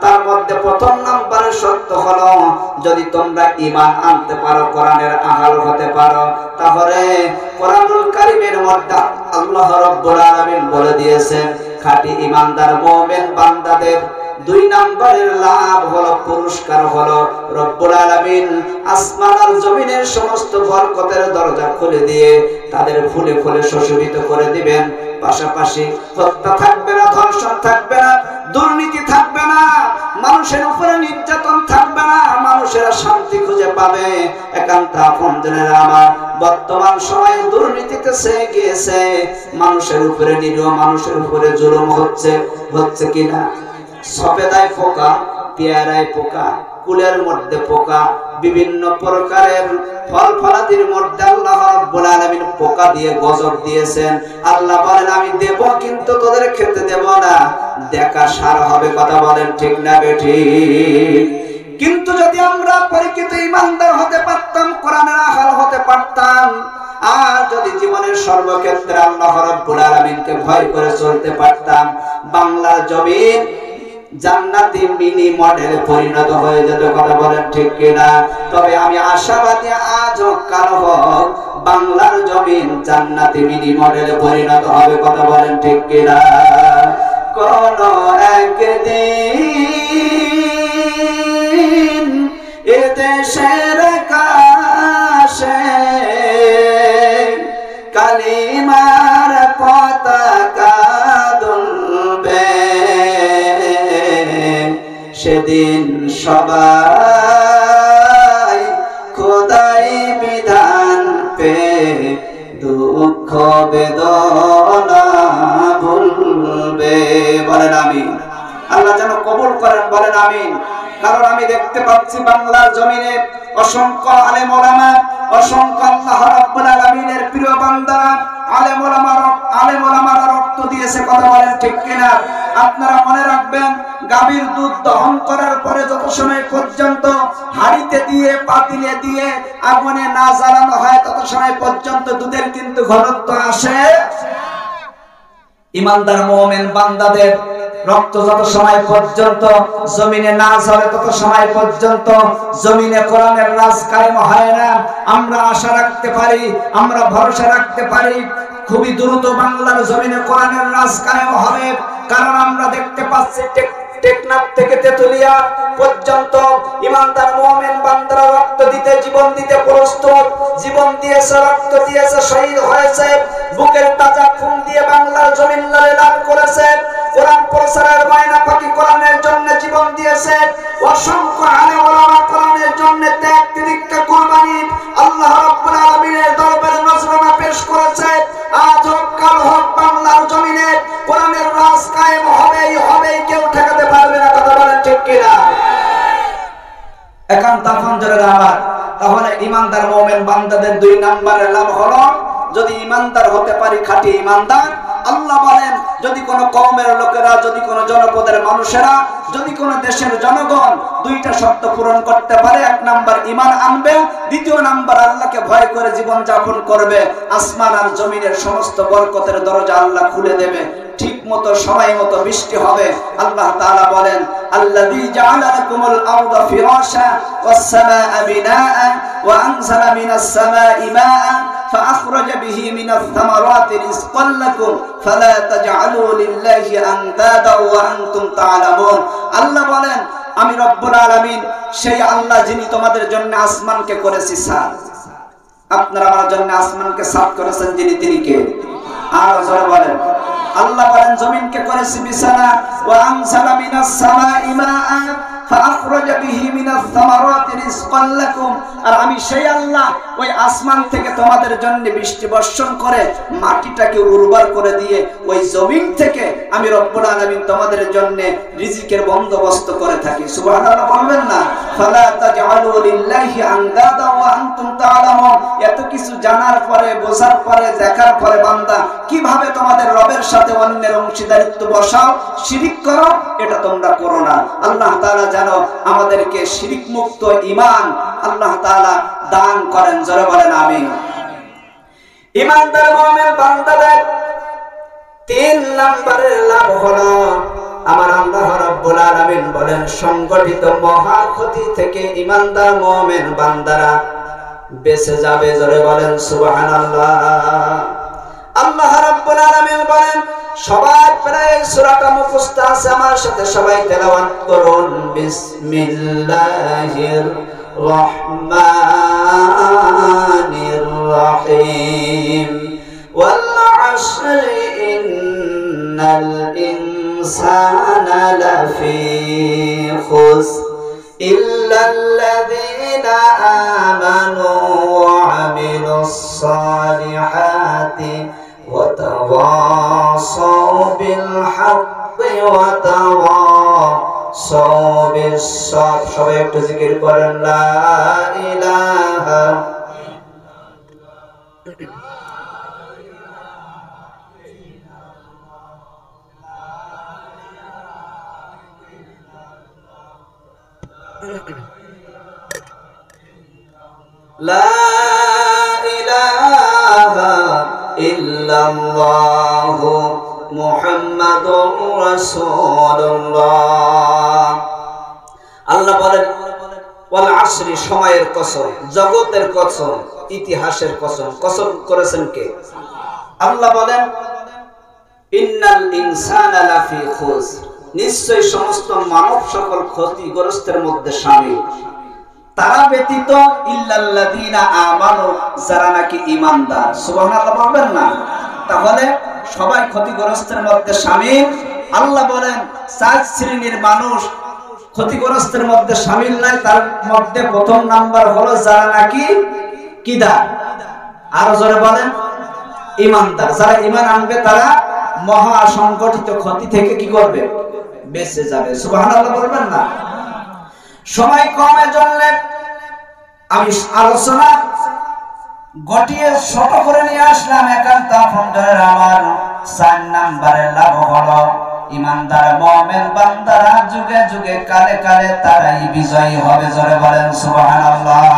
তার মধ্যে প্রথম নাম্বারের শর্ত হলো যদি তোমরা ঈমান আনতে পারো, কোরআনের আহাল হতে পারো, তাহলে কোরআনুল কারীমের মধ্যে আল্লাহ রাব্বুল আলামিন বলে দিয়েছেন খাঁটি ঈমানদার মুমিন বান্দাদের দুই নাম্বারের লাভ হলো, পুরস্কার হলো রব্বুল আলামিন আসমান আর জমিনের সমস্ত বরকতের দরজা খুলে দিয়ে তাদের ফুলে ফুলে সুশোভিত করে দিবেন। পাশাপাশি হত্যা থাকবে না, ধর্ষণ থাকবে না, দুর্নীতি থাকবে না, মানুষের উপরে নির্যাতন থাকবে না, মানুষেরা শান্তি খুঁজে পাবে। একান্ত আপনজনেরা আমার বর্তমান সময়ে দুর্নীতিতে ছেয়ে গিয়েছে, মানুষের উপরে নিরীহ মানুষের উপরে জুলুম হচ্ছে কিনা? সবেদায় পোকা, পেয়ারায় পোকা, কুলের মধ্যে পোকা, বিভিন্ন প্রকারের ফল ফলাদির মধ্যে আল্লাহ রাব্বুল আলামিন পোকা দিয়ে গজব দিয়েছেন। আল্লাহ বলেন আমি দেব কিন্তু তোদের খেতে দেব না, দেখা সার হবে। কথা বলেন ঠিক না বেঠিক? কিন্তু যদি আমরা পরিচিত ঈমানদার হতে পারতাম, কোরআনের আহাল হতে পারতাম, আর যদি জীবনের সর্বক্ষেত্রে আল্লাহ রাব্বুল আলামিনকে ভয় করে চলতে পারতাম, বাংলার জমিন জান্নাতি মিনি মডেল পরিণত হয়ে যেত। কথা বলেন ঠিক কিনা? তবে আমি আশাবাদী আজ হোক কাল হোক বাংলার জমিন জান্নাতি মিনি মডেলে পরিণত হবে। কথা বলেন ঠিক কিনা? কোন একদিন এ দেশের আকাশে কালিমার পতাকা দুলবে, সেদিন সবাই খোদাই বিধান পে দুঃখ বেদনা ভুলবে। বলেন আমিন। আল্লাহ যেন কবুল করেন, বলেন আমিন। কারণ আমি দেখতে পাচ্ছি বাংলার জমিনে অসংখ্য আলেম ওলামা, অসংখ্য আল্লাহ রাব্বুল আলামিনের প্রিয় বান্দারা আলেম ওলামারা রক্ত দিয়েছে। কথা বলেন ঠিক কিনা? আপনারা মনে রাখবেন, গাভীর দুধ দহন করার পরে যত সময় পর্যন্ত হাঁড়িতে দিয়ে পাতিলে দিয়ে আগুনে না জ্বালানো হয় তত সময় পর্যন্ত দুধের কিন্তু ঘনত্ব আসে। ইমানদার মুমিন বান্দাদের রক্ত যত সময় পর্যন্ত জমিনে না ঝরে তত সময় পর্যন্ত জমিনে কোরআনের রাজ কায়েম হয় না। আমরা আশা রাখতে পারি, আমরা ভরসা রাখতে পারি খুবই দ্রুত বাংলার জমিনে কোরআনের রাজ কায়েম হবে। কারণ আমরা দেখতে পাচ্ছি টেকনাফ থেকে তেতুলিয়া পর্যন্ত ইমানদার মুমিন বান্দারা রক্ত দিতে, জীবন দিতে প্রস্তুত। জীবন দিয়েছে, রক্ত দিয়েছে, শহীদ হয়েছে, বুকের তাজা খুন দিয়ে বাংলার জমিন লাল করেছে। কোরআন প্রচারের মায়না পাকি কোরআনের জন্য জীবন দিয়েছে। অসংখ্য আলেম ওলামা কোরআনের জন্য ত্যাগ তিতিক্ষা কুরবানি আল্লাহ রাব্বুল আলামিনের দরবারে নজরানা পেশ করেছে। আজ হোক কাল হোক বাংলার জমিনে কোরআনের রাজ কায়েম হবেই হবে, কেউ ঠেকাতে পারবে না। কথা বলেন ঠিক কিনা? একান্ত আপনজনের আমার তাহলে ইমানদার মুমিন বান্দাদের 2 নম্বরের লাভ হলো যদি ইমানদার হতে পারি, খাঁটি ইমানদার। আল্লাহ বলেন যদি কোন কওমের লোকেরা, যদি কোন জনপদের মানুষেরা, যদি কোন দেশের জনগণ 2টা শর্ত পূরণ করতে পারে, 1 নাম্বার ঈমান আনবে, 2য় নাম্বার আল্লাহকে ভয় করে জীবন যাপন করবে, আসমান আর জমিনের সমস্ত বরকতের দরজা আল্লাহ খুলে দেবে। ঠিক মতো সময় মতো বৃষ্টি হবে। আল্লাহ তাআলা বলেন আল্লাযী জাআলা লাকুমুল আরদা ফিরাশা ওয়াস সামাআ বিনাআ ওয়া আনজালা মিনাস সামাই মাআ فأخرج به من الثمرات رزقا لكم فلا تجعلوا لله أندادا وأنتم تعلمون। আল্লাহ বলেন আমি রব্বুল আলামিন সেই আল্লাহ যিনি তোমাদের জন্য আসমানকে করেছি সাত। আপনারা আমার জন্য আসমানকে সাত করেছেন যিনি, তিনি কে? আর জোরে বলেন। আল্লাহ বলেন জমিনকে করেছি বিছানা, ওয়া আনজালা মিনাস সামাই মাআ ফাআখরাজা বিহি মিনাস সামারাতি রিজকান লাকুম। আর আমি সেই আল্লাহ ওই আসমান থেকে তোমাদের জন্য বৃষ্টি বর্ষণ করে মাটিটাকে উর্বর করে দিয়ে ওই জমিন থেকে আমি রব্বুল আলামিন তোমাদের জন্য রিজিকের বন্দোবস্ত করে থাকি। সুবহানাল্লাহ বলবেন না? ফালা তাজআলু লিল্লাহি আনদাদা ওয়া আনতুম তাআলামুন। এত কিছু জানার পরে, বোঝার পরে, দেখার পরে বান্দা কিভাবে তোমাদের রবের সাথে অন্যের অংশীদারিত্ব বসাও, শিরিক করো, এটা তোমরা করো না। আল্লাহ তাআলা যেন আমাদেরকে শিরিক মুক্ত ঈমান আল্লাহ তাআলা দান করেন। জোরে বলেন আমিন। ঈমানদার মুমিন বান্দাদের 3 নম্বরের লাভ হলো আমার আল্লাহ রাব্বুল আলামিন বলেন সংগঠিত মহা ক্ষতি থেকে ঈমানদার মুমিন বান্দারা বেঁচে যাবে। জোরে বলেন সুবহানাল্লাহ। আল্লাহ রাব্বুল আলামিন বলেন সবার প্রায় সূরাটা মুখস্থ আছে, আমার সাথে সবাই তেলাওয়াত করুন। বিসমিল্লাহির রহমানির রহিম। ওয়াল আসরি ইন্নাল ইনসানা লাফি খুসর ইল্লাল্লাযীনা আমানু ওয়া আমিলুস সালিহাতি وتواصوا بالحق وتواصوا بالصبر। সবাই একটু জিকির করেন লা ইলাহা লা ইলাহা ইল্লাল্লাহু মুহাম্মাদুর মুহাম্মাদুর রাসূলুল্লাহ। আল্লাহ বলেন ওয়াল আসরি, সময়ের কসম, জগতের কসম, ইতিহাসের কসম। কসম করেছেন কে? আল্লাহ বলেন ইন্নাল ইনসানা লাফি খুসর, নিশ্চয় সমস্ত মানব সকল ক্ষতিগ্রস্তের মধ্যে শামিল, তারা ব্যতীত ইল্লাল্লাযীনা আমানু, যারা নাকি ঈমানদার। সুবহানাল্লাহ বলবেন না? তাহলে সবাই ক্ষতিগ্রস্তের মধ্যে শামিল। আল্লাহ বলেন 4 শ্রেণীর মানুষ ক্ষতিগ্রস্তের মধ্যে শামিল নাই। তার মধ্যে প্রথম নাম্বার হলো যারা নাকি কিদা, আরো জোরে বলেন ঈমানদার। যারা ঈমান আনবে তারা মহা সংগঠিত ক্ষতি থেকে কি করবে? বেঁচে যাবে। সুবহানাল্লাহ বলবেন না? সময় কমের জন্য আমি আলোচনা গটিয়ে ছোট করে নিয়ে আসলাম। একান্ত আপনজনের আমার 4 নাম্বারের লাভ হলো ঈমানদার মুমিন বান্দারা যুগে যুগে কালে কালে তারাই বিজয়ী হবে। জোরে বলেন সুবহানাল্লাহ।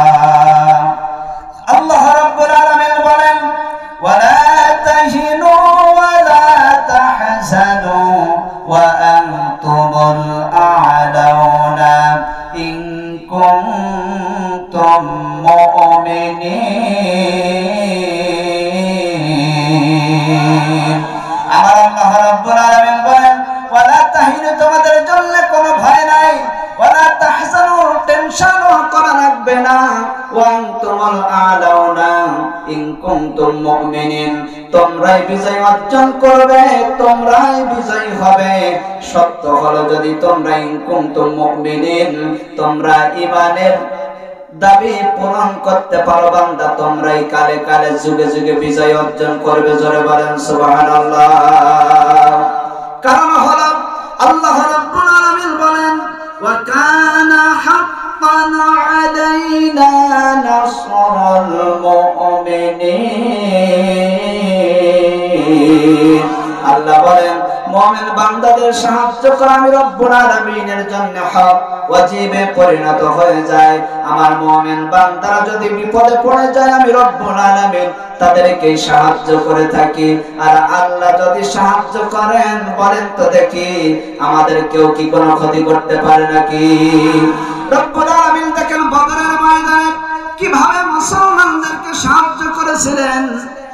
আল্লাহ রাব্বুল আলামিন বলেন ওয়ালা তাহিনু ওয়ালা তাহজানু ওয়া আনতুমুল আ'লাউনা ইন কুনতুম মুমিনিন। আমার আল্লাহ রাব্বুল আলামিন বলেন ওয়ালা তাহিনু, তোমাদের জন্য কোনো ভয় নাই, ওয়ালা তাহজানু, টেনশনও করা লাগবে না, ওয়া আনতুমুল আ'লাউনা ইন কুনতুম মুমিনিন, তোমরাই বিজয় অর্জন করবে, তোমরাই বিজয়ী হবে। সত্য হলো যদি তোমরা ইন কুনতুম মুমিনিন, তোমরা ঈমানের দাবি পূরণ করতে পারো বান্দা, তোমরাই কালে কালে যুগে যুগে বিজয় অর্জন করবে। জোরে বলেন সুবহানাল্লাহ। কারণ হলো আল্লাহ রাব্বুল আলামিন বলেন ওয়া কানা হাক্কান আলাইনা নাসরুল মুমিনিন। আল্লাহ বলেন মুমিন বান্দাদের সাহায্য করা আমি রব্বুল আলামিনের জন্য হক, ওয়াজিবে পরিণত হয়ে যায়। আমার মুমিন বান্দারা যদি বিপদে পড়ে যায় আমি রব্বুল আলামিন তাদেরকে সাহায্য করে থাকি। আর আল্লাহ যদি সাহায্য করেন বলেন তো দেখি আমাদের কেউ কি কোনো ক্ষতি করতে পারে নাকি? রব্বুল আলামিন দেখেন বদরের ময়দানে কিভাবে মুসলমানদেরকে সাহায্য করেছিলেন।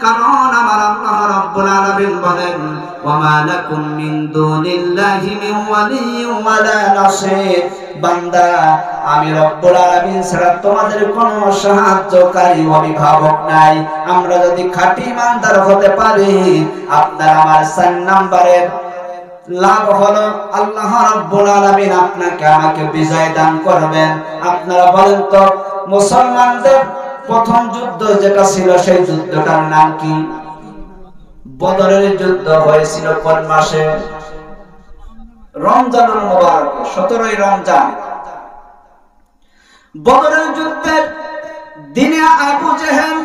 কারণ আমার আল্লাহ রাব্বুল আলামিন বলেন ওয়া মা লাকুম মিন দুনিল্লাহি মিন ওয়ালিয়্যিন ওয়ালা নাসির, বান্দা আমি রব্বুল আলামিন ছাড়া তোমাদের কোনো সাহায্যকারী অভিভাবক নাই। আমরা যদি খাঁটি ইমানদার হতে পারি আপনার আমার 4 নম্বরের লাভ হলো আল্লাহ রাব্বুল আলামিন আপনাকে আমাকে বিজয় দান করবেন। আপনারা বলেন তো মুসলমানদের প্রথম যুদ্ধ যেটা ছিল সেই যুদ্ধটার নাম কি? বদরের যুদ্ধ হয়েছিল কোন মাসে? রমজানুল মুবারক, 17ই রমজান। বদরের যুদ্ধের দিনে আবু জেহেল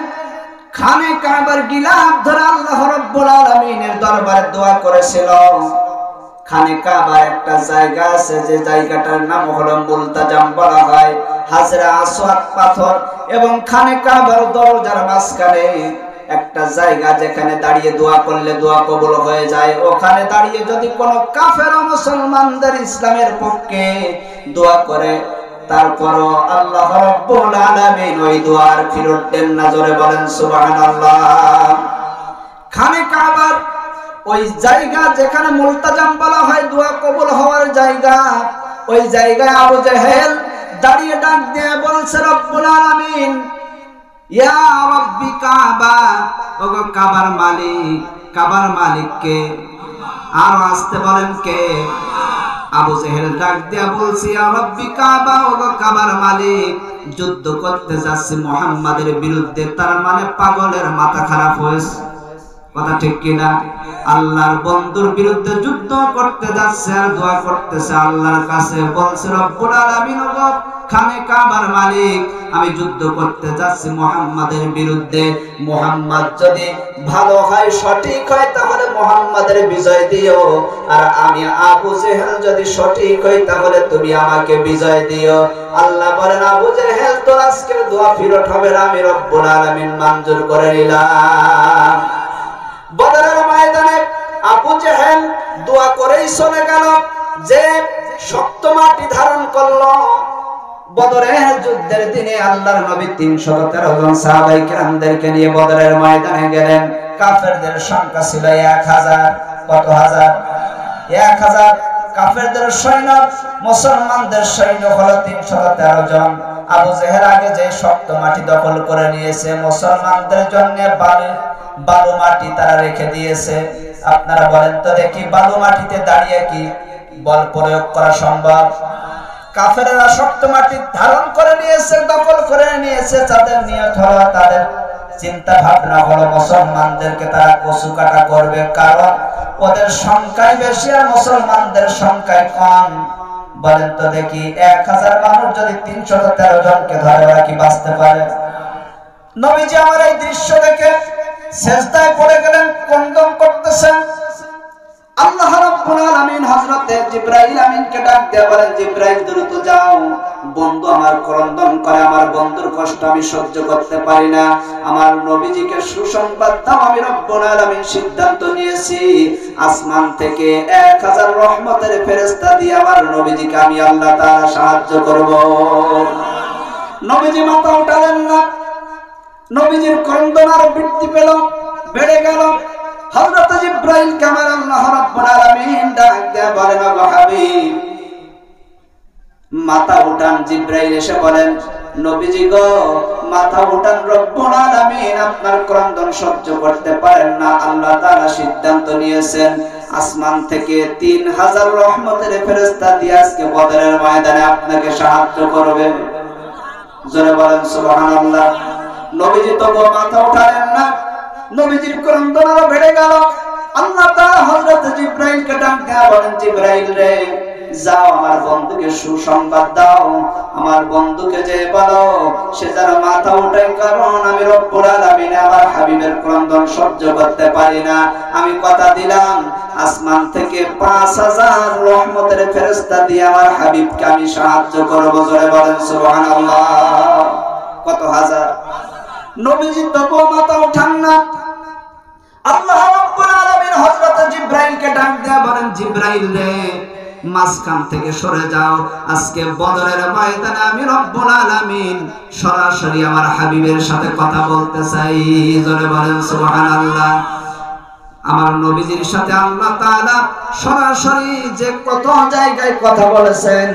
খানে কাবার গিলাফ ধরে আল্লাহ রাব্বুল আলামিনের দরবারে দোয়া করেছিল। খানে কাবার একটা জায়গা আছে যে জায়গাটার নাম হলো মুলতাজাম বলা হয়। হাজরা আসওয়াদ পাথর এবং খানে কাবার দরজার মাঝখানে একটা জায়গা যেখানে দাঁড়িয়ে দোয়া করলে দোয়া কবুল হয়ে যায়। ওখানে দাঁড়িয়ে যদি কোনো কাফের মুসলমানদের ইসলামের পক্ষে দোয়া করে তারপরও আল্লাহ রাব্বুল আলামিন ওই দোয়ার ফিরত দেন না। জোরে বলেন সুবহানাল্লাহ। খানে কাবার ওই জায়গা যেখানে মুলতাজাম বলা হয় দোয়া কবুল হওয়ার জায়গা, ওই জায়গায় আবু জেহেল দাঁড়িয়ে ডাক দিয়ে বলছে রব্বুল আলামিন ইয়া রাব্বি কাবা, ওগো কাবার মালিক। কাবার মালিক কে? আর আসতে বলেন কে? আবু জেহেল ডাক দিয়া বলছে ইয়া রাব্বি কাবা, ওগো কাবার মালিক, যুদ্ধ করতে যাচ্ছে মুহাম্মাদের বিরুদ্ধে, তার মানে পাগলের মাথা খারাপ হয়েছে। কথা ঠিক কিনা? আল্লাহর বন্ধুর বিরুদ্ধে যুদ্ধ করতে যাচ্ছে আর দোয়া করতেছে আল্লাহর কাছে, বলছে রব্বুল আলামিন ওগো খানে কাবার মালিক, আমি যুদ্ধ করতে যাচ্ছি মুহাম্মাদের বিরুদ্ধে। মুহাম্মদ যদি ভালো হয় সঠিক হয় তাহলে মুহাম্মাদের বিজয় দিও, আর আমি আবু জেহেল যদি সঠিক হই তাহলে তুমি আমাকে বিজয় দিও। আল্লাহ বলেন আবু জেহেল তোর আজকের দোয়া ফিরত হবে না, আমি রব্বুল আলামিন মঞ্জুর করে নিলাম। বদরের ময়দানে আবু জেহেল দোয়া করেই চলে গেল যে শক্ত মাটি ধারণ করলো। বদরের যুদ্ধের দিনে আল্লাহর নবী 313 জন সাহাবায়ে কেরামদেরকে নিয়ে বদরের ময়দানে গেলেন। কাফেরদের সংখ্যা ছিল 1000। কত হাজার? 1000। কাফেরদের সৈন্য, মুসলমানদের সৈন্য হলো 313 জন। আবু জেহেল আগে যে শক্ত মাটি দখল করে নিয়েছে, মুসলমানদের জন্য বালু মাটি তারা রেখে দিয়েছে। আপনারা বলেন তো দেখি, বালু মাটিতে দাঁড়িয়ে কি বল প্রয়োগ করা সম্ভব? কাফেররা শক্ত মাটি ধারণ করে নিয়েছে, দখল করে নিয়েছে। তাদের নিয়ত হলো, তাদের চিন্তা ভাবনা হলো মুসলমানদেরকে তারা কচু কাটা করবে, কারণ ওদের সংখ্যাই বেশি আর মুসলমানদের সংখ্যাই কম। বলেন তো দেখি, 1000 মানুষ যদি 313 জনকে ধরে, ওরা কি বাঁচতে পারে? নবীজি আমার এই দৃশ্য দেখে সিজদায় পড়ে গেলেন, ক্রন্দন করতেছেন। আল্লাহ রাব্বুল আলামিন হযরতে জিবরাইল আমিনকে ডাক দিয়ে বলেন, জিবরাইল দ্রুত যাও, বন্ধু আমার ক্রন্দন করে, আমার বন্ধুর কষ্ট আমি সহ্য করতে পারি না। আমার নবীজিকে সুসংবাদ দাও, আমি রব্বুল আলামিন সিদ্ধান্ত নিয়েছি আসমান থেকে 1000 রহমতের ফেরেশতা দিয়ে আমার নবীজিকে আমি আল্লাহ তাআলা সাহায্য করব। নবীজি মাথা উঠালেন না। নবীজির ক্রন্দন আর বৃদ্ধি পেল, বেড়ে গেল। হযরত জিবরাইল কামার আল্লাহ রাব্বুল আলামিন ডাক দিয়ে বলেন, ওগো হাবিব মাথা উঠান। জিবরাইল এসে বলেন, নবীজি গো মাথা উঠান, রব্বুল আলামিন আপনার ক্রন্দন সহ্য করতে পারেন না। আল্লাহ তাআলা সিদ্ধান্ত নিয়েছেন আসমান থেকে 3000 রহমতের ফেরেশতা দিয়ে আজকে বদরের ময়দানে আপনাকে সাহায্য করবে। জোরে বলেন সুবহানাল্লাহ। নবীজি তো মাথা উঠালেন না, নবীজির ক্রন্দন আরো বেড়ে গেল। আল্লাহ তাআলা হযরত জিবরাইলকে ডাক দিয়ে বলেন, জিবরাইল রে যাও, আমার বন্ধুকে সুসংবাদ দাও, আমার বন্ধুকে যে বলো সে যারা মাথা উঠায়, কারণ আমি রব্বুল আলামিন আমার হাবিবের ক্রন্দন সহ্য করতে পারি না। আমি কথা দিলাম আসমান থেকে 5000 রহমতের ফেরেশতা দিয়ে আমার হাবিবকে আমি সাহায্য করব। জোরে বলেন সুবহানাল্লাহ। কত হাজার? নবীজি তবু মাথা উঠান না। আল্লাহ রাব্বুল আলামিন হযরত জিবরাইলকে ডাক দিয়ে বলেন, জিবরাইল রে মাঝখান থেকে সরে যাও, আজকে বদরের ময়দানে আমি রব্বুল আলামিন সরাসরি আমার হাবিবের সাথে কথা বলতে চাই। জোরে বলেন সুবহানাল্লাহ। আমার নবীজির সাথে আল্লাহ তাআলা সরাসরি যে কত জায়গায় কথা বলেছেন,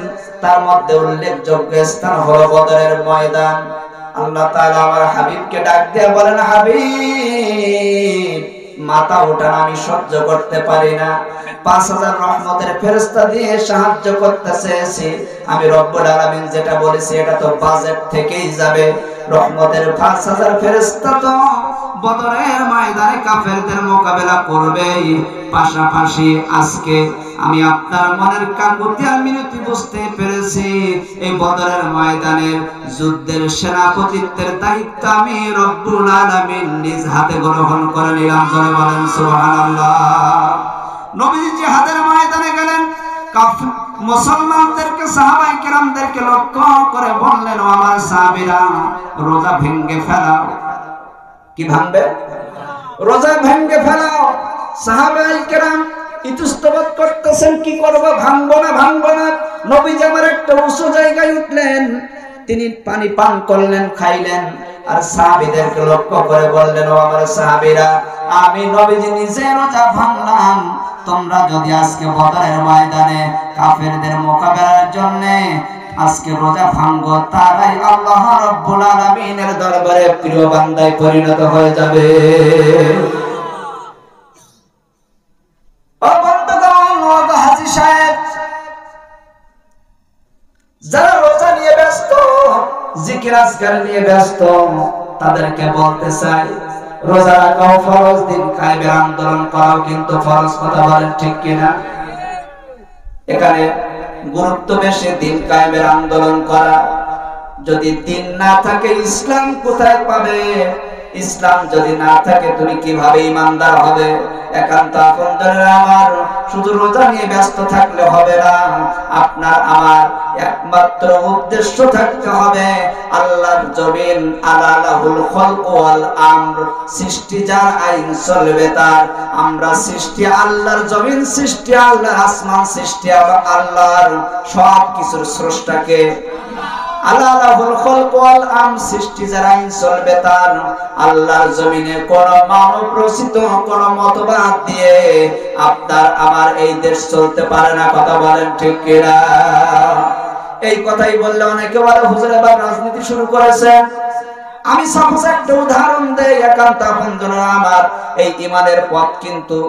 তার মধ্যে উল্লেখযোগ্য স্থান হলো বদরের ময়দান। আল্লাহ তাআলা আমার হাবিবকে ডাক দিয়ে বলেন, হাবিব মাথা উঠান, আমি সহ্য করতে পারি না। 5000 রহমতের ফেরেশতা দিয়ে সাহায্য করতে চেয়েছি, আমি রব্বুল আলামিন যেটা বলেছি এটা তো বাজেট থেকেই যাবে। রহমতের 5000 ফেরেশতা তো বদরের ময়দানে কাফেরদের মোকাবেলা করবে। পাশাপাশি আজকে আমি আপনার মনের কাকুতি আর মিনতি বুঝতে পেরেছি, এই বদরের ময়দানের যুদ্ধের সেনাপতিত্বের দায়িত্ব আমি রব্বুল আলামিন নিজ হাতে গ্রহণ করে নিলাম। জোরে বলেন সুবহানাল্লাহ। নবীজি জিহাদের ময়দানে গেলেন, মুসলমানদেরকে সাহাবায়ে কেরামদেরকে লক্ষ্য করে বললেন, ও আমার সাহাবীরা রোজা ভেঙে ফেলাও। কি ভাঙবে? রোজা ভেঙে ফেলাও। সাহাবায়ে কেরাম ইতস্তত করতেছেন, কি করব, ভাঙবো না ভাঙবো না। নবীজি আমার একটা উঁচু জায়গায় উঠলেন, তিনি পানি পান করলেন, খাইলেন, আর সাহাবীদেরকে লক্ষ্য করে বললেন, ও আমার সাহাবীরা আমি নবীজি নিজে রোজা ভাঙলাম, তোমরা যদি আজকে বদরের ময়দানে কাফেরদের মোকাবেলার জন্য আজকে রোজা ভাঙো, তারাই আল্লাহ রাব্বুল আলামিনের দরবারে প্রিয় বান্দায় পরিণত হয়ে যাবে। ও বন্ধুগণ, ও হাজী সাহেব, যারা রোজা নিয়ে ব্যস্ত, জিকির আজকার নিয়ে ব্যস্ত, তাদেরকে বলতে চাই, রোজা রাখাও ফরজ, দিন কায়েমের আন্দোলন করাও কিন্তু ফরজ। কথা বলেন ঠিক কিনা? এখানে গুরুত্ব বেশি দিন কায়েমের আন্দোলন করা। যদি দিন না থাকে ইসলাম কোথায় পাবে? ইসলাম যদি না থাকে তুমি কিভাবে ঈমানদার হবে? একান্ত আপনজনেরা আমার, শুধু রোজা নিয়ে ব্যস্ত থাকলে হবে না। আপনার আমার একমাত্র উদ্দেশ্য থাকতে হবে আল্লাহর জমিন আলালাহুল খালক ওয়াল আমর, সৃষ্টি যার আইন চলবে তার। আমরা সৃষ্টি আল্লাহর, জমিন সৃষ্টি আল্লাহর, আসমান সৃষ্টি আল্লাহর, সব কিছুর স্রষ্টাকে আলালাহুল খালক ওয়াল আমর, সৃষ্টি যার আইন চলবে তার। আল্লাহর জমিনে কোন মানব রচিত কোন মতবাদ দিয়ে আপনার আমার এই দেশ চলতে পারে না। কথা বলেন ঠিক কিনা? এই কথাই বললে অনেকে বলে হুজুর এবার রাজনীতি শুরু করেছে। আমি সাপোজ একটা উদাহরণ দেই, একান্ত বন্ধুরা আমার, এই ইমানের পথ কিন্তু,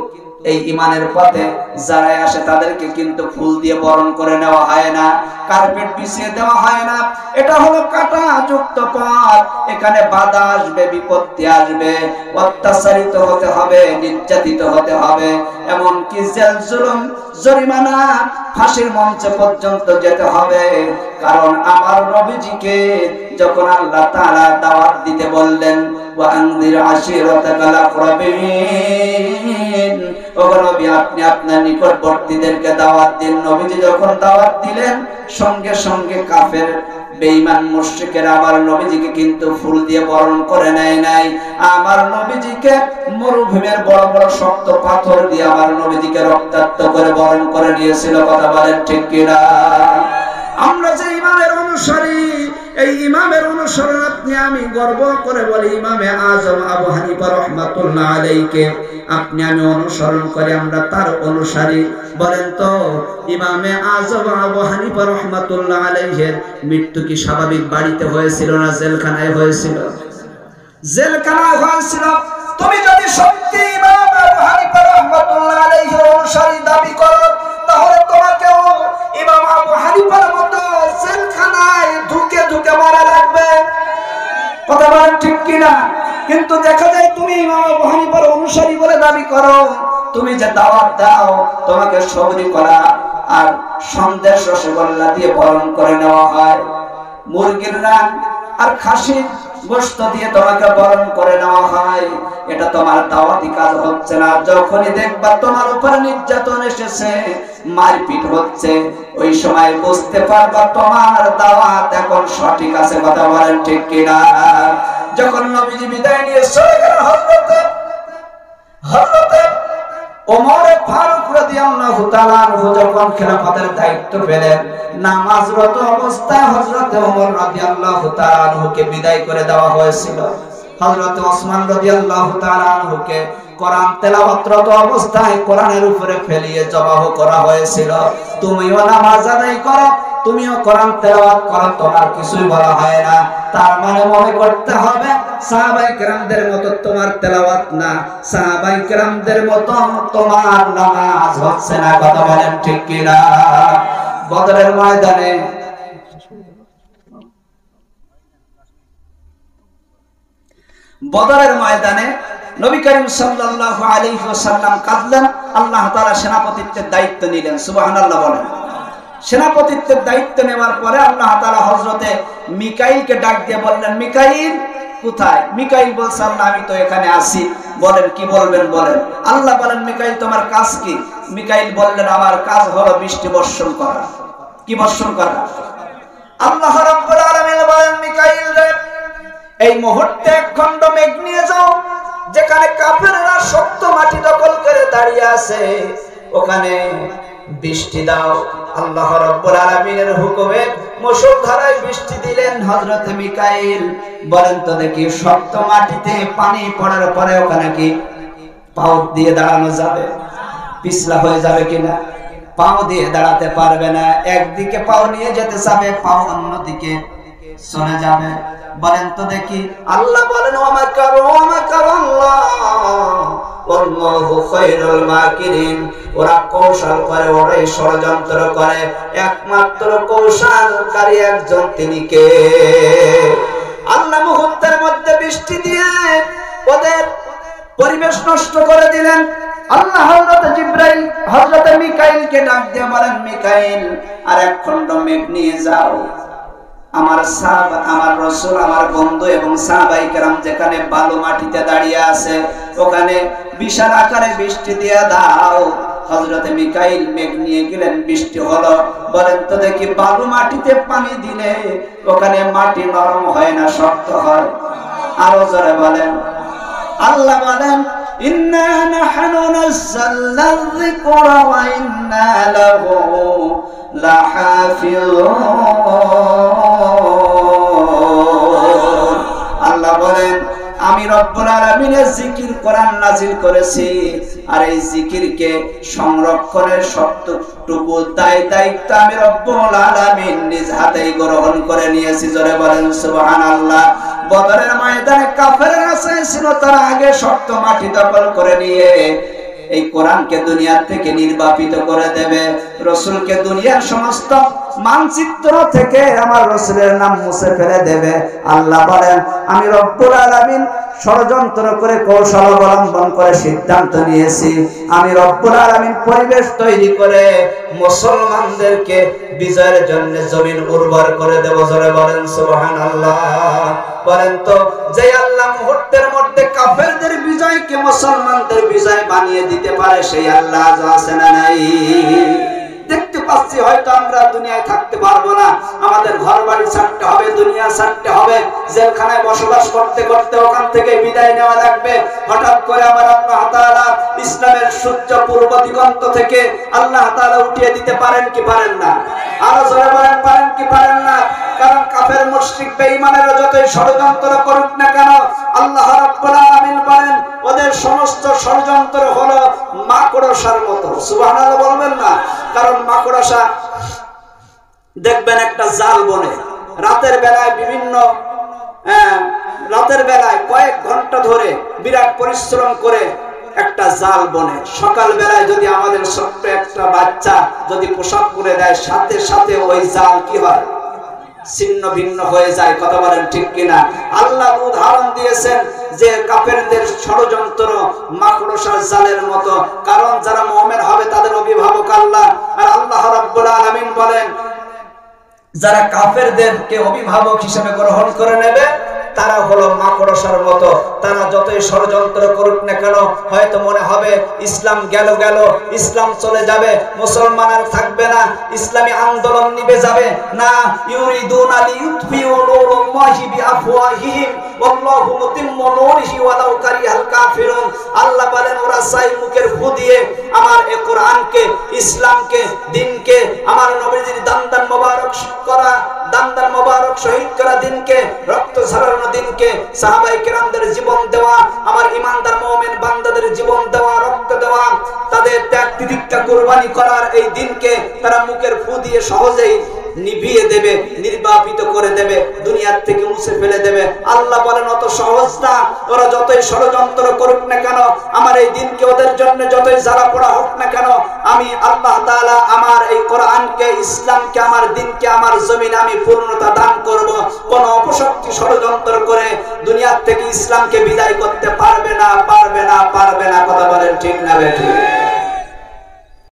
এই ইমানের পথে যারা আসে তাদেরকে কিন্তু ফুল দিয়ে বরণ করে নেওয়া হয় না, কার্পেট বিছিয়ে দেওয়া হয় না। এটা হলো কাঁটা যুক্ত পথ। এখানে বাধা আসবে, বিপত্তি আসবে, অত্যাচারিত হতে হবে, নির্যাতিত হতে হবে, এমনকি জেল জুলুম জরিমানা ফাঁসির মঞ্চে পর্যন্ত যেতে হবে। কারণ আমার নবীজিকে যখন আল্লাহ তাআলা দাওয়াত দিতে বললেন, ওয়া আনযির আশিরাতাকাল আকরাবিন, ও নবী আপনি আপনার নিকটবর্তীদেরকে দাওয়াত দিন। নবীজি যখন দাওয়াত দিলেন, সঙ্গে সঙ্গে কাফের বেঈমান মুশরিকেরা আমার নবীজিকে কিন্তু ফুল দিয়ে বরণ করে নেয় নাই। আমার নবীজিকে মরুভূমির বড় বড় শক্ত পাথর দিয়ে আমার নবীজিকে রক্তাক্ত করে বরণ করে নিয়েছিল। কথা বলেন ঠিক কিনা? আমরা যে ইমামের অনুসারী, এই ইমামের অনুসরণ আপনি আমি গর্ব করে বলি, ইমামে আজম আবু হানিফা রাহমাতুল্লাহ আলাইহিকে আপনি আমি অনুসরণ করি, আমরা তার অনুসারী। বলেন তো ইমামে আজম আবু হানিফা রাহমাতুল্লাহ আলাইহির মৃত্যু কি স্বাভাবিক বাড়িতে হয়েছিল না জেলখানায় হয়েছিল? জেলখানায় হয়েছিল। তুমি যদি সত্যি ইমাম আবু হানিফা রাহমাতুল্লাহ আলাইহির অনুসারী দাবি করো, তাহলে তোমাকেও ইমাম আবু হানিফার মতো জেলখানায় ঢুকে ঢুকে মারা লাগবে। কথা বলেন ঠিক কিনা? কিন্তু দেখা যায় তুমি ইমাম আবু হানিফার অনুসারী বলে দাবি করো, তুমি যে দাওয়াত দাও তোমাকে সবরি করা আর সন্দেশ রসগোল্লা দিয়ে বরণ করে নেওয়া হয়, মুরগির রান আর খাসির গোশত দিয়ে তোমাকে বরণ করে নেওয়া হয়। এটা তোমার দাওয়াতি কাজ হচ্ছে না। যখনই দেখবা তোমার উপরে নির্যাতন এসেছে, মারপিট হচ্ছে, ওই সময় বুঝতে পারবা তোমার দাওয়াত এখন সঠিক আছে। কথা বলেন ঠিক কিনা? যখন নবীজি বিদায় নিয়ে চলে গেলেন, হযরতে ওমর ফারুক রাদিয়াল্লাহু তাআলা আনহু যখন খেলাফতের দায়িত্ব পেলেন, নামাজরত অবস্থায় হযরতে ওমর রাদিয়াল্লাহু তাআলা আনহুকে বিদায় করে দেওয়া হয়েছিল। হযরতে ওসমান রাদিয়াল্লাহু তাআলা আনহুকে কোরআন তেলাওয়াতরত অবস্থায় কোরআনের উপরে ফেলিয়ে জবাহ করা হয়েছিল। তুমিও নামাজ আদায় করো, তুমিও কোরআন তেলাওয়াত করো, তোমার কিছুই বলা হয় না। তার মানে মনে করতে হবে সাহাবায়ে কেরামদের মতো তোমার তেলাওয়াত না, সাহাবায়ে কেরামদের মতো তোমার নামাজ হচ্ছে না। কথা বলেন ঠিক কিনা? বদরের ময়দানে নবী করিম সাল্লাল্লাহু আলাইহি ওয়াসাল্লাম কাঁদলেন। আল্লাহ তাআলা সেনাপতিত্বের দায়িত্ব নিলেন। সুবহানাল্লাহ বলেন। সেনাপতিত্বের দায়িত্ব নেওয়ার পরে আল্লাহ তাআলা হযরতে মিকাইলকে ডাক দিয়ে বললেন, মিকাইল কোথায়? মিকাইল বলছে, আল্লাহ আমি তো এখানে আছি। বলেন কি বলবেন বলেন। আল্লাহ বলেন, মিকাইল তোমার কাজ কি? মিকাইল বললেন, আমার কাজ হলো বৃষ্টি বর্ষণ করা। কি বর্ষণ করা? আল্লাহ রাব্বুল আলামিন বলেন, মিকাইল রে এই মুহূর্তে এক খণ্ড মেঘ নিয়ে যাও, যেখানে কাফেররা শক্ত মাটি দখল করে দাঁড়িয়ে আছে, ওখানে বৃষ্টি দাও। আল্লাহ রাব্বুল আলামিনের হুকুমে মুষলধারায় বৃষ্টি দিলেন হযরত মিকাইল। বলেন তো দেখি, শক্ত মাটিতে পানি পড়ার পরে ওখানে কি পাও দিয়ে দাঁড়ানো যাবে? পিছলা হয়ে যাবে কিনা? পাও দিয়ে দাঁড়াতে পারবে না। একদিকে পাও নিয়ে যেতে যাবে, পাও অন্যদিকে চলে যাবে। বলেন তো দেখি। আল্লাহ বলেন, আল্লাহু খায়রুল মাকিরিন। ওরা কৌশল করে, ওরাই ষড়যন্ত্র করে, একমাত্র কৌশলকারী একজন, তিনি কে? আল্লাহ মুহূর্তের মধ্যে বৃষ্টি দিয়ে ওদের পরিবেশ নষ্ট করে দিলেন। আল্লাহ হযরত জিবরাইল হযরত মিকাইলকে ডাক দিয়ে বলেন, মিকাইল আর এক খণ্ড মেঘ নিয়ে যাও, আমার সাহাবা, আমার রাসূল, আমার বন্ধু এবং সাহাবায়ে কেরাম যেখানে বালু মাটিতে দাঁড়িয়ে আছে, ওখানে বিশাল আকারে বৃষ্টি দিয়ে দাও। হযরতে মিকাইল মেঘ নিয়ে গেলেন, বৃষ্টি হলো। বলেন তো দেখি, বালু মাটিতে পানি দিলে ওখানে মাটি নরম হয় না শক্ত হয়? আরো জোরে বলেন। আল্লাহ বলেন, ইন্না নাহনু নাযালনা যিকরা ওয়া ইন্না লাহু লাহাফিজুন। আল্লাহ বলেন, আমি রব্বুল আলামিনের জিকির কোরআন নাজিল করেছি, আর এই জিকিরকে সংরক্ষণের সবটুকু দায়িত্ব আমি রব্বুল আলামিন নিজ হাতেই গ্রহণ করে নিয়েছি। জোরে বলেন সুবহানাল্লাহ। বদরের ময়দানে কাফেররা ছিল, তারা আগে শক্ত মাটি দখল করে নিয়ে এই কোরআনকে দুনিয়া থেকে নির্বাপিত করে দেবে। রাসূলকে দুনিয়ার সমস্ত মানচিত্র থেকে আমার রাসূলের নাম মুছে ফেলে দেবে। আল্লাহ বলেন, আমি রব্বুল আলামিন ষড়যন্ত্র করে কৌশল অবলম্বন করে সিদ্ধান্ত নিয়েছি, আমি রব্বুল আলামিন পরিবেশ তৈরি করে মুসলমানদেরকে বিজয়ের জন্য জমিন উর্বর করে দেব। জোরে বলেন সুবহানাল্লাহ। বলেন তো, যে আল্লাহ মুহূর্তের মধ্যে কাফেরদের বিজয়কে মুসলমানদের বিজয় বানিয়ে দিতে পারে, সেই আল্লাহ আজ আছে না নাই? দেখতে পাচ্ছি হয়তো আমরা দুনিয়ায় থাকতে পারবো না, আমাদের ঘর বাড়ি ছাড়তে হবে, দুনিয়া ছাড়তে হবে, জেলখানায় বসবাস করতে করতে ওখান থেকে বিদায় নেওয়া লাগবে। হঠাৎ করে আমার আল্লাহ তাআলা ইসলামের সূর্য পূর্ব দিগন্ত থেকে আল্লাহ তাআলা উঠিয়ে দিতে পারেন কি পারেন না? আরো জোরে বলেন, পারেন কি পারেন না? কারণ কাফের মুশরিক বেঈমানেরা যতই ষড়যন্ত্র করুক না কেন, আল্লাহ রাব্বুল আলামিন বলেন ওদের সমস্ত ষড়যন্ত্র হলো মাকড়সার মতো। সুবহানাল্লাহ বলবেন না? কারণ মাকড়সা দেখবেন একটা জাল বনে, রাতের বেলায় রাতের বেলায় কয়েক ঘন্টা ধরে বিরাট পরিশ্রম করে একটা জাল বনে। সকাল বেলায় যদি আমাদের ছোট্ট একটা বাচ্চা যদি পোশাক পরে দেয়, সাথে সাথে ওই জাল কি হয়? ছিন্ন ভিন্ন হয়ে যায়। কথা বলেন ঠিক কিনা? আল্লাহ উদাহরণ দিয়েছেন যে কাফেরদের ষড়যন্ত্র মাকড়সার জালের মতো, কারণ যারা মুমিন হবে তাদের অভিভাবক আল্লাহ। আর আল্লাহ রাব্বুল আলামিন বলেন, যারা কাফেরদেরকে অভিভাবক হিসেবে গ্রহণ করে নেবে তারা হলো মাকড়সার মতো। তারা যতই ষড়যন্ত্র করুক না কেন, হয়তো মনে হবে ইসলাম গেল, ইসলাম চলে যাবে, মুসলমান আর থাকবে না, ইসলামী আন্দোলন নিভে যাবে না। ইউরিদুনা লিইউতফিউ নূরাল্লাহি বিআফওয়াহিহিম ওয়াল্লাহু মুতিম্মু নূরিহি ওয়ালাউ কারিহাল কাফিরুন। আল্লাহ বলেন, ওরা চাই মুখের ফু দিয়ে আমার এই কোরআনকে, ইসলামকে, দ্বীনকে, আমার নবীজির দান মোবারক শহীদ করা দিনকে, রক্ত ঝরানো দিনকে, সাহাবায়ে কেরামদের জীবন দেওয়া, আমার ঈমানদার মুমিন বান্দাদের জীবন দেওয়া, রক্ত দেওয়া, তাদের ত্যাগ তিতিক্ষা কুরবানি করার এই দিনকে তারা মুখের ফু দিয়ে সহজেই নিভিয়ে দেবে, নির্বাপিত করে দেবে, দুনিয়ার থেকে মুছে ফেলে দেবে। আল্লাহ বলেন, অত সহজ না। ওরা যতই ষড়যন্ত্র করুক না কেন, আমার এই দিনকে ওদের জন্য যতই জ্বালা পোড়া হোক না কেন, আমি আল্লাহ তাআলা আমার এই কোরআনকে, ইসলামকে, আমার দিনকে, আমার জমিনে আমি পূর্ণতা দান করব। কোন অপশক্তি ষড়যন্ত্র করে দুনিয়ার থেকে ইসলামকে বিদায় করতে পারবে না। কথা বলেন ঠিক না বেঠিক?